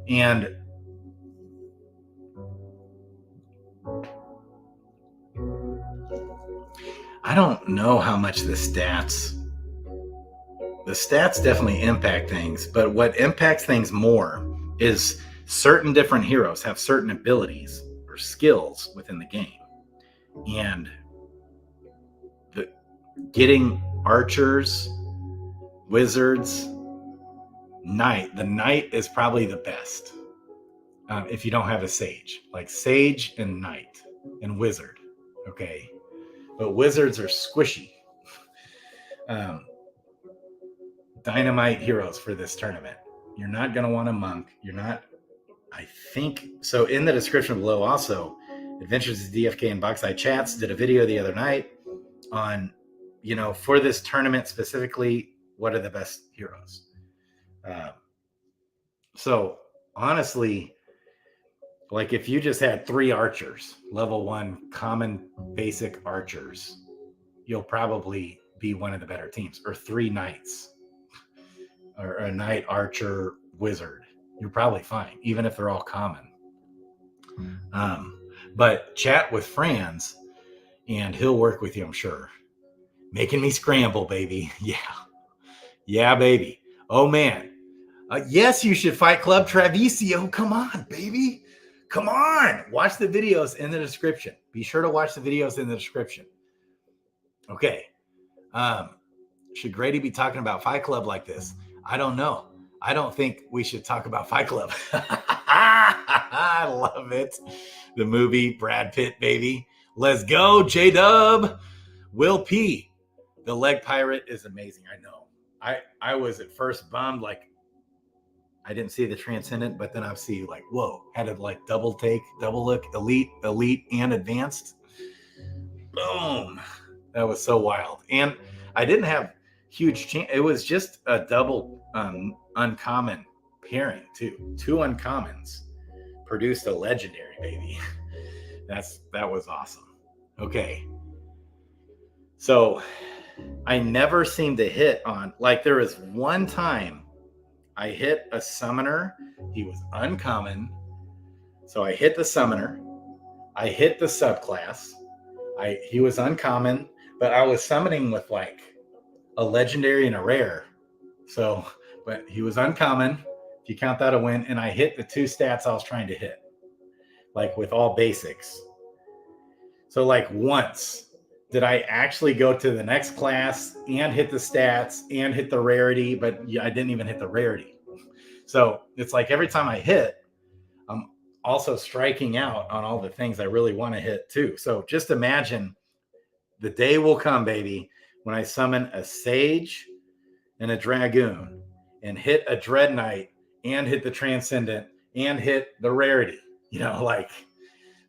And I don't know how much the stats definitely impact things, but what impacts things more is certain different heroes have certain abilities or skills within the game. And getting archers, wizards, the knight is probably the best. If you don't have a sage, like sage and knight and wizard. Okay. But wizards are squishy. Dynamite heroes for this tournament. You're not going to want a monk. I think so. In the description below, also, Adventures of DFK and Boxside Chats did a video the other night on, for this tournament specifically, what are the best heroes? So honestly, like if you just had 3 archers, level 1 common basic archers, you'll probably be one of the better teams. Or 3 knights, or a knight, archer, wizard. You're probably fine, even if they're all common. But chat with Franz, and he'll work with you, I'm sure. Making me scramble, baby. Yeah, baby. Oh, man. Yes, you should fight Club Travisio. Come on, baby. Come on. Watch the videos in the description. Be sure to watch the videos in the description. Okay. Should Grady be talking about Fight Club like this? I don't know. I don't think we should talk about Fight Club. I love it. The movie, Brad Pitt, baby. Let's go, J-Dub. Will P. The leg pirate is amazing. I know. I was at first bummed, like I didn't see the transcendent, but then I see like, whoa, had to like double look, elite, and advanced. Boom. That was so wild. And I didn't have huge chance. It was just a double uncommon pairing too. 2 uncommons produced a legendary, baby. That was awesome. Okay. So I never seemed to hit on, like there was one time I hit a summoner. He was uncommon. So I hit the summoner. I hit the subclass. He was uncommon, but I was summoning with like a legendary and a rare. So, but he was uncommon. If you count that a win, and I hit the 2 stats I was trying to hit, like with all basics. So like once did I actually go to the next class and hit the stats and hit the rarity? But I didn't even hit the rarity. So it's like every time I hit, I'm also striking out on all the things I really want to hit too. So just imagine the day will come, baby, when I summon a Sage and a Dragoon and hit a Dread Knight and hit the Transcendent and hit the rarity. Like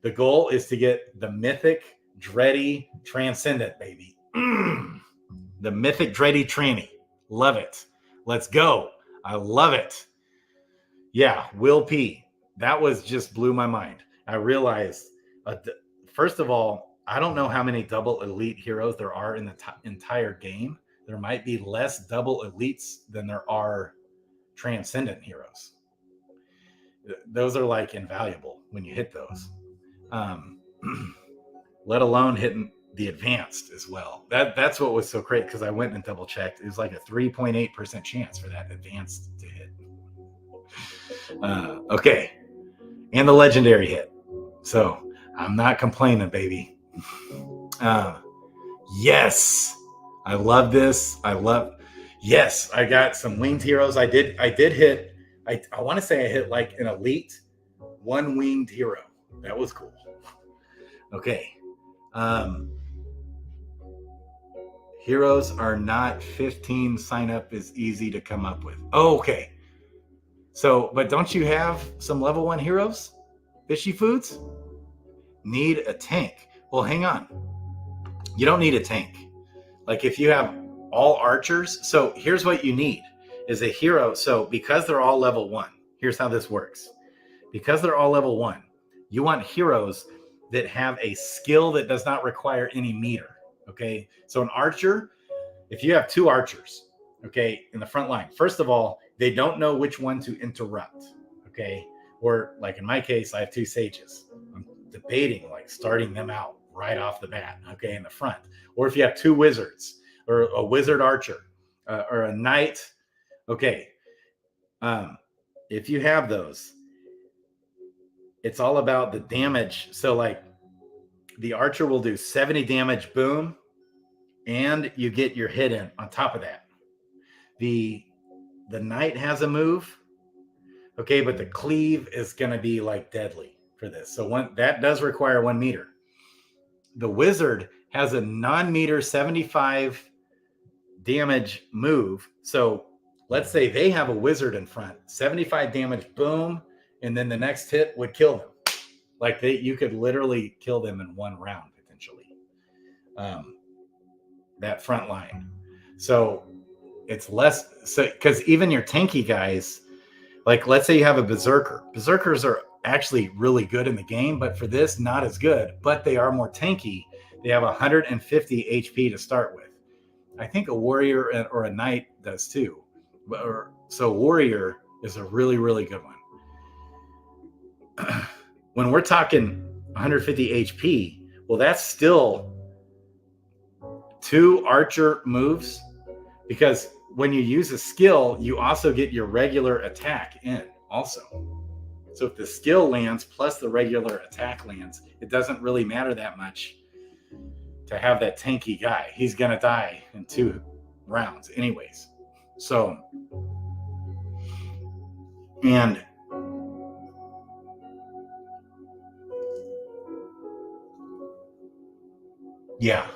the goal is to get the Mythic Dready Transcendent, baby. The Mythic Dready Tranny. Love it. Let's go. I love it. Yeah, Will P. That was just blew my mind. I realized, first of all, I don't know how many double elite heroes there are in the entire game. There might be less double elites than there are transcendent heroes. Those are like invaluable when you hit those. Let alone hitting the advanced as well. That's what was so great, because I went and double checked. It was like a 3.8% chance for that advanced to hit. Okay. And the legendary hit. So I'm not complaining, baby. Yes. I love this. Yes, I got some winged heroes. I did hit, I want to say I hit like an elite one winged hero. That was cool. Okay. Heroes are not 15. Sign up is easy to come up with. Oh, okay. So, but don't you have some level 1 heroes? Fishy Foods? Need a tank. Well, hang on. You don't need a tank. Like if you have all archers, so here's what you need is a hero. So because they're all level 1, here's how this works. Because they're all level 1, you want heroes that have a skill that does not require any meter. Okay. So an archer, if you have 2 archers, okay, in the front line, first of all, they don't know which one to interrupt. Okay. Or like in my case, I have 2 sages. I'm debating like starting them out right off the bat. Okay. In the front. Or if you have 2 wizards or a wizard archer or a knight. Okay. If you have those, it's all about the damage. So like the archer will do 70 damage, boom, and you get your hit in on top of that. The knight has a move, okay, but the cleave is going to be like deadly for this. So that does require 1 meter. The wizard has a non-meter 75 damage move. So let's say they have a wizard in front, 75 damage, boom, and then the next hit would kill them. Like you could literally kill them in 1 round potentially. That front line. So it's less, so because even your tanky guys, like let's say you have a berserker. Berserkers are actually really good in the game, but for this, not as good. But they are more tanky. They have 150 HP to start with. I think a warrior or a knight does too. So warrior is a really, really good one. When we're talking 150 HP, well, that's still 2 archer moves, because when you use a skill, you also get your regular attack in also. So if the skill lands plus the regular attack lands, it doesn't really matter that much to have that tanky guy. He's going to die in 2 rounds anyways. So, and yeah.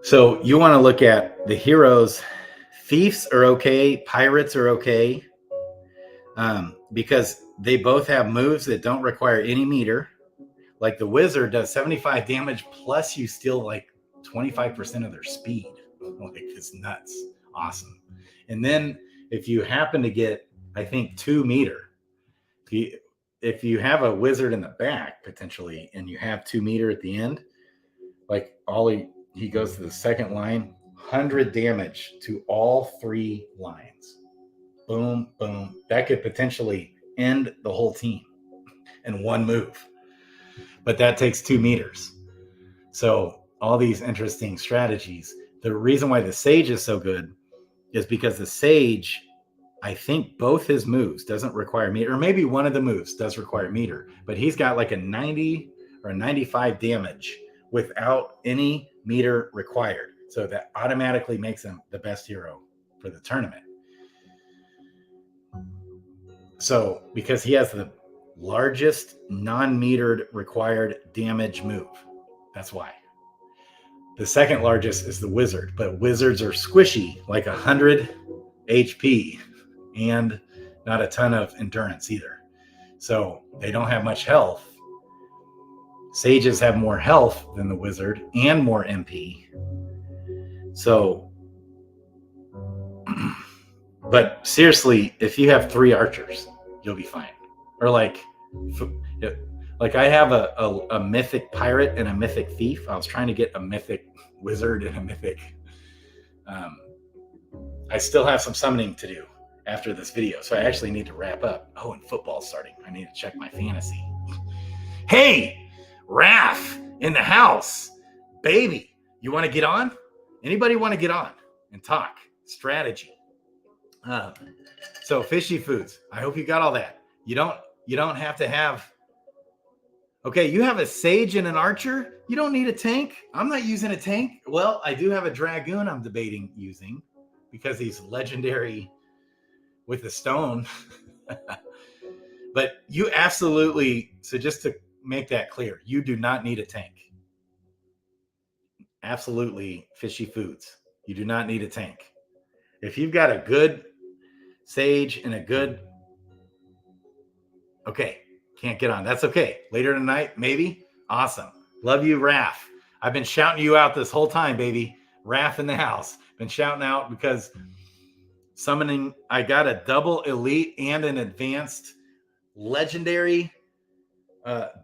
So you want to look at the heroes. Thieves are okay. Pirates are okay. Because they both have moves that don't require any meter. Like the wizard does 75 damage, plus you steal like 25% of their speed. Like it's nuts. Awesome. And then if you happen to get, I think, 2 meter, if you have a wizard in the back potentially, and you have 2 meter at the end, like he goes to the second line, 100 damage to all 3 lines. Boom, boom. That could potentially end the whole team in 1 move. But that takes 2 meters. So all these interesting strategies. The reason why the Sage is so good is because the Sage, I think both his moves doesn't require meter, or maybe one of the moves does require meter, but he's got like a 90 or a 95 damage without any meter required. So that automatically makes him the best hero for the tournament. So because he has the largest non-metered required damage move. That's why. The second largest is the wizard, but wizards are squishy, like 100 HP and not a ton of endurance either. So they don't have much health. Sages have more health than the wizard and more MP. So, but seriously, if you have 3 archers, you'll be fine. Or like I have a mythic pirate and a mythic thief. I was trying to get a mythic wizard and a mythic. I still have some summoning to do after this video, so I actually need to wrap up. Oh, and football's starting. I need to check my fantasy. Hey, Raph in the house, baby. You want to get on? Anybody want to get on and talk strategy? So fishy foods. I hope you got all that. You don't have to have. Okay, you have a sage and an archer. You don't need a tank. I'm not using a tank. Well, I do have a dragoon I'm debating using because he's legendary with the stone. But you absolutely, so just to make that clear, you do not need a tank. Absolutely, fishy foods. You do not need a tank. If you've got a good sage and a good, okay, can't get on. That's okay. Later tonight, maybe. Awesome. Love you, Raph. I've been shouting you out this whole time, baby. Raph in the house. Been shouting out because summoning, I got a double elite and an advanced legendary,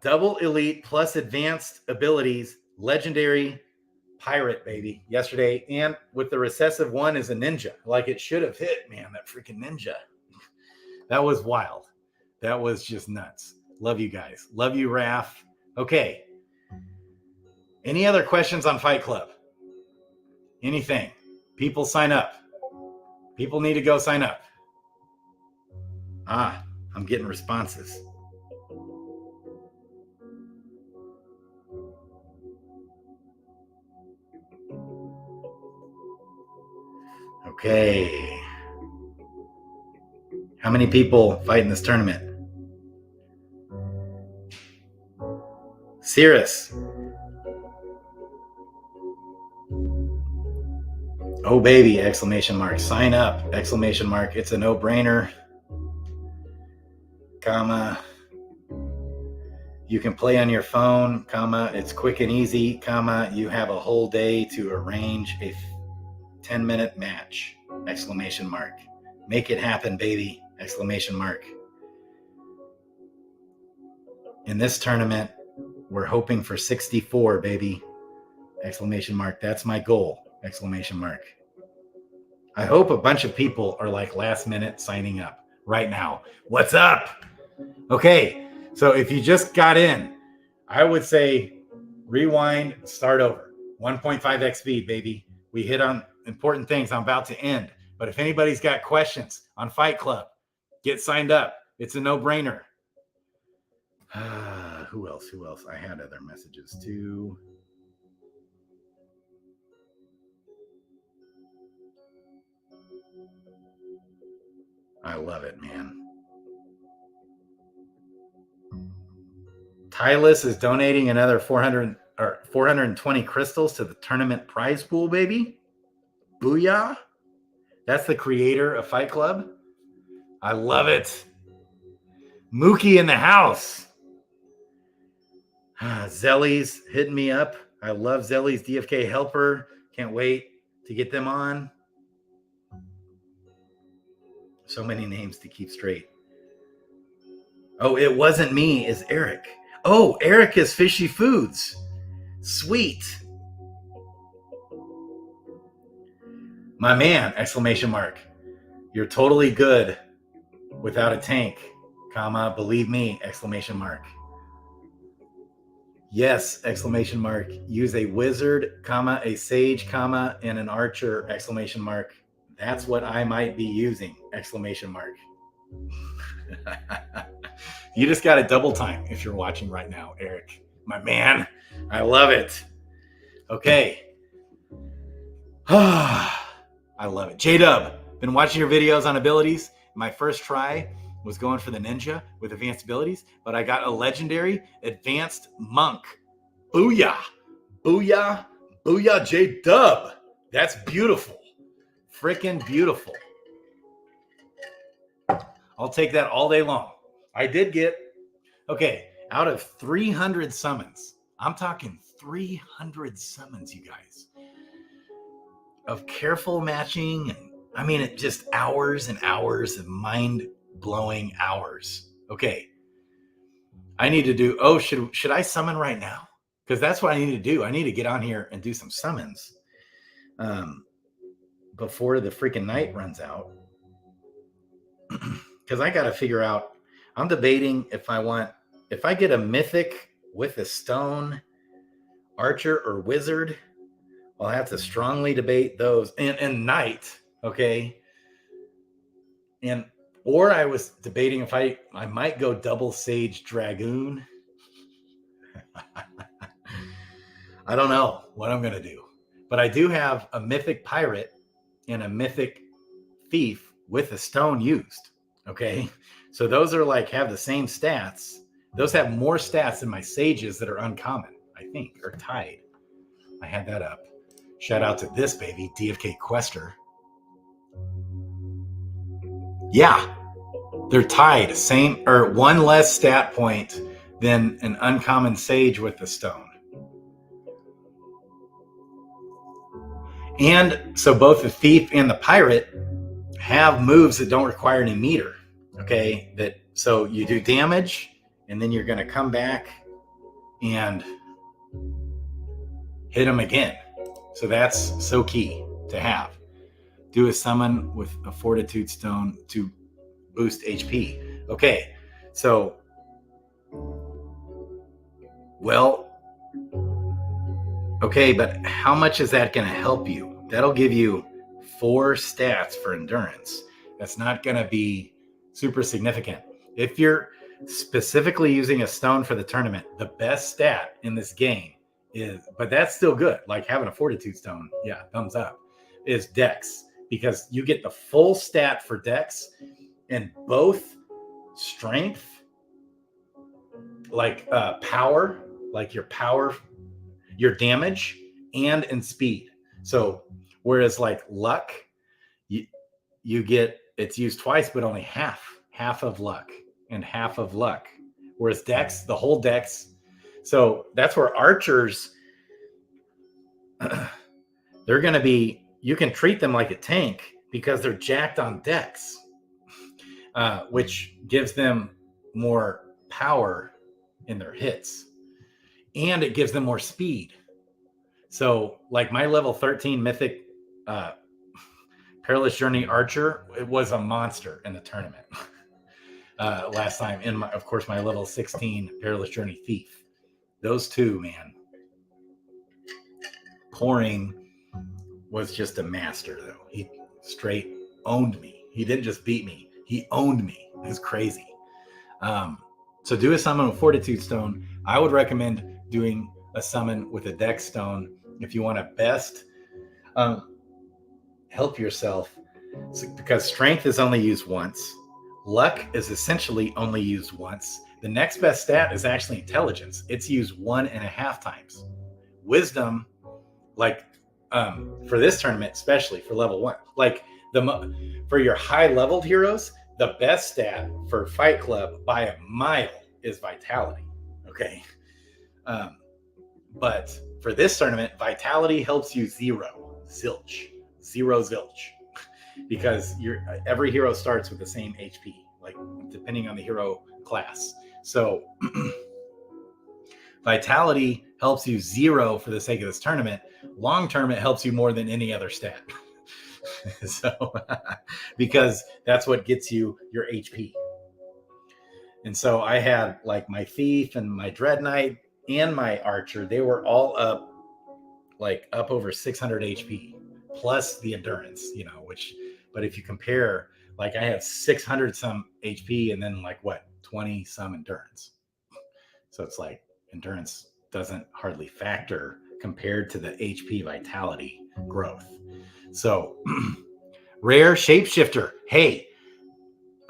double elite plus advanced abilities, legendary pirate, baby, yesterday. And with the recessive one is a ninja. Like it should have hit, man, that freaking ninja. That was wild. That was just nuts. Love you guys. Love you, Raph. Okay. Any other questions on Fight Club? Anything? People sign up. People need to go sign up. I'm getting responses. Okay. How many people fight in this tournament? Cirrus. Oh, baby, exclamation mark. Sign up, exclamation mark. It's a no-brainer. Comma. You can play on your phone, comma. It's quick and easy, comma. You have a whole day to arrange a 10-minute match, exclamation mark. Make it happen, baby, exclamation mark. In this tournament, we're hoping for 64, baby, exclamation mark. That's my goal, exclamation mark. I hope a bunch of people are like last minute signing up right now. What's up? Okay, so if you just got in, I would say rewind, start over. 1.5x speed, baby. We hit on important things. I'm about to end. But if anybody's got questions on Fight Club, get signed up. It's a no-brainer. Who else? I had other messages too. I love it, man. Tylus is donating another 420 crystals to the tournament prize pool, baby. Booyah. That's the creator of Fight Club. I love it. Mookie in the house. Zelly's hitting me up. I love Zelly's DFK helper. Can't wait to get them on. So many names to keep straight. Oh, it wasn't me. It's Eric. Oh, Eric is Fishy Foods. Sweet. My man, exclamation mark. You're totally good without a tank, comma, believe me, exclamation mark. Yes, exclamation mark. Use a wizard, comma, a sage, comma, and an archer, exclamation mark. That's what I might be using, exclamation mark. You just got a double time if you're watching right now, Eric. My man, I love it. Okay. I love it. J-Dub, been watching your videos on abilities. My first try was going for the ninja with advanced abilities, but I got a legendary advanced monk. Booyah. Booyah. Booyah, J-Dub. That's beautiful. Freaking beautiful. I'll take that all day long. I did get, okay, out of 300 summons, I'm talking 300 summons, you guys, of careful matching. And I mean, it just hours and hours of mind-blowing hours. Okay, I need to do, oh, should I summon right now? Because that's what I need to do. I need to get on here and do some summons before the freaking night runs out. Because I got to figure out, I'm debating if I get a mythic with a stone, archer or wizard, I'll have to strongly debate those. And knight, okay? Or I was debating if I might go double sage dragoon. I don't know what I'm going to do. But I do have a mythic pirate and a mythic thief with a stone used. Okay. So those are like, have the same stats. Those have more stats than my sages that are uncommon, I think, or tied. I had that up. Shout out to this baby, DFK Quester. Yeah, they're tied. Same or one less stat point than an uncommon sage with the stone. And so both the thief and the pirate have moves that don't require any meter. Okay, so you do damage, and then you're going to come back and hit them again. So that's so key to have. Do a summon with a fortitude stone to boost HP. Okay, so, well, okay, but how much is that going to help you? That'll give you 4 stats for endurance. That's not going to be super significant. If you're specifically using a stone for the tournament, the best stat in this game is, but that's still good, like having a fortitude stone, yeah, thumbs up, is dex, because you get the full stat for dex and both strength, like power, like your power, your damage, and in speed. So whereas like luck, you get, it's used twice, but only half of luck and half of luck. Whereas dex, the whole dex. So that's where archers, they're going to be, you can treat them like a tank because they're jacked on dex, which gives them more power in their hits, and it gives them more speed. So like my level 13 mythic Perilous Journey Archer, it was a monster in the tournament last time. And of course, my level 16 Perilous Journey Thief. Those two, man. Pouring was just a master, though. He straight owned me. He didn't just beat me. He owned me. It was crazy. So do a summon with Fortitude Stone. I would recommend doing a summon with a Dex Stone if you want to best help yourself, because strength is only used once. Luck is essentially only used once. The next best stat is actually intelligence. It's used 1.5 times. Wisdom, like for this tournament, especially for level 1, like for your high leveled heroes, the best stat for Fight Club by a mile is vitality. Okay. But for this tournament, vitality helps you zero zilch, because every hero starts with the same HP, like depending on the hero class. So vitality helps you 0 for the sake of this tournament. Long term, it helps you more than any other stat. So because that's what gets you your HP. And so I had like my thief and my dread knight and my archer, they were all up over 600 HP plus the endurance, but if you compare, like I have 600 some HP and then 20 some endurance. So it's like endurance doesn't hardly factor compared to the HP vitality growth. So rare shapeshifter. Hey,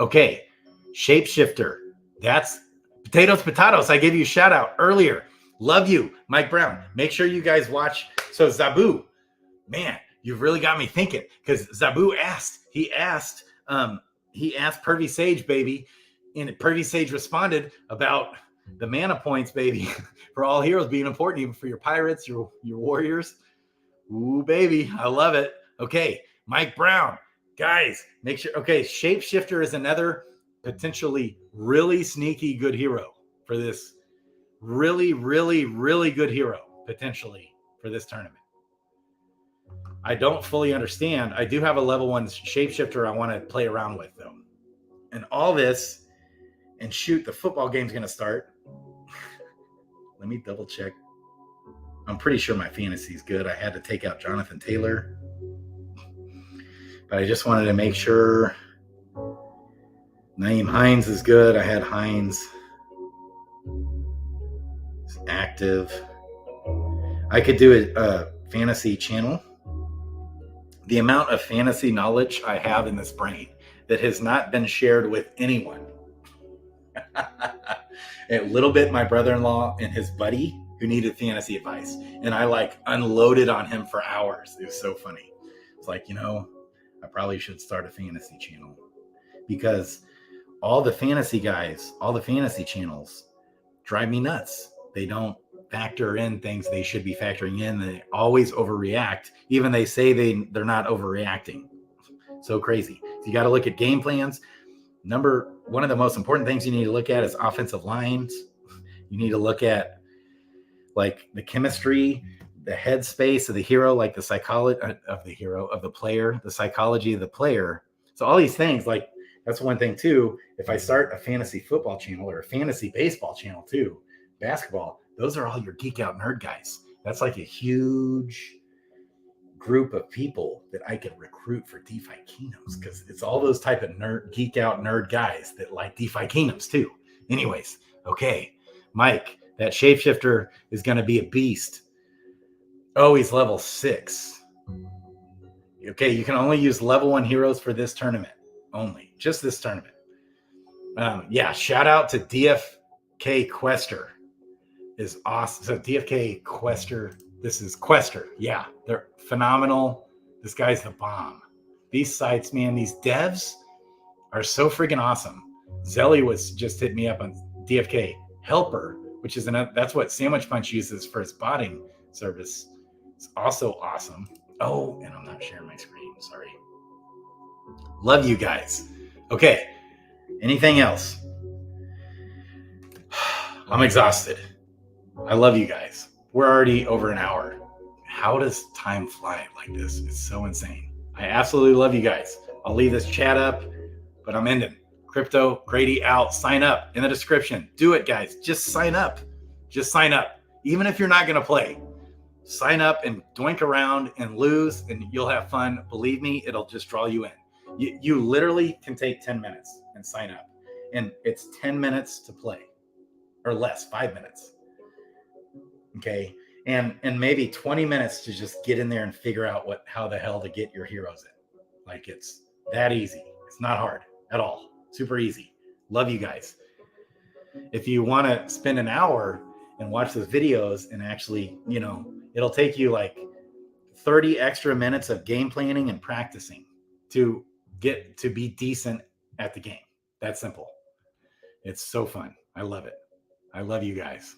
okay, shapeshifter. That's potatoes. I gave you a shout out earlier. Love you, Mike Brown. Make sure you guys watch. So Zabu, man, you've really got me thinking, because Zabu he asked Pervy Sage, baby, and Pervy Sage responded about the mana points, baby, for all heroes being important, even for your pirates, your warriors. Ooh, baby, I love it. Okay, Mike Brown, guys, make sure. Okay, Shapeshifter is another potentially really sneaky good hero for this. Really, really, really good hero potentially for this tournament. I don't fully understand. I do have a level 1 shapeshifter I want to play around with, though. And all this, and shoot, the football game's going to start. Let me double check. I'm pretty sure my fantasy's good. I had to take out Jonathan Taylor. But I just wanted to make sure. Naeem Hines is good. I had Hines. It's active. I could do a fantasy channel. The amount of fantasy knowledge I have in this brain that has not been shared with anyone. A little bit, my brother-in-law and his buddy who needed fantasy advice. And I unloaded on him for hours. It was so funny. It's like, I probably should start a fantasy channel, because all the fantasy guys, all the fantasy channels drive me nuts. They don't factor in things they should be factoring in. They always overreact. Even they say they're not overreacting. So crazy. So you got to look at game plans. One of the most important things you need to look at is offensive lines. You need to look at the chemistry, the headspace of the hero, the psychology of the hero, of the player, the psychology of the player. So all these things, that's one thing too. If I start a fantasy football channel or a fantasy baseball channel too, basketball, those are all your geek out nerd guys. That's a huge group of people that I could recruit for DeFi Kingdoms, because it's all those type of geek out nerd guys that like DeFi Kingdoms too. Anyways, okay, Mike, that shapeshifter is going to be a beast. Oh, he's level 6. Okay, you can only use level 1 heroes for this tournament. Only. Just this tournament. Yeah, shout out to DFK Quester. Is awesome. So DFK Quester. This is Quester. Yeah, they're phenomenal. This guy's the bomb. These sites, man, these devs are so freaking awesome. Zelly was just hit me up on DFK Helper, which is that's what Sandwich Punch uses for his botting service. It's also awesome. Oh, and I'm not sharing my screen. Sorry. Love you guys. Okay. Anything else? I'm exhausted. I love you guys. We're already over an hour. How does time fly like this? It's so insane. I absolutely love you guys. I'll leave this chat up, but I'm ending. Crypto Grady out. Sign up in the description. Do it, guys. Just sign up. Just sign up. Even if you're not going to play, sign up and doink around and lose, and you'll have fun. Believe me, it'll just draw you in. You literally can take 10 minutes and sign up, and it's 10 minutes to play, or less, 5 minutes. Okay, and maybe 20 minutes to just get in there and figure out how the hell to get your heroes in. It's that easy. It's not hard at all. Super easy. Love you guys. If you want to spend an hour and watch those videos and actually, it'll take you 30 extra minutes of game planning and practicing to get to be decent at the game. That simple. It's so fun. I love it. I love you guys.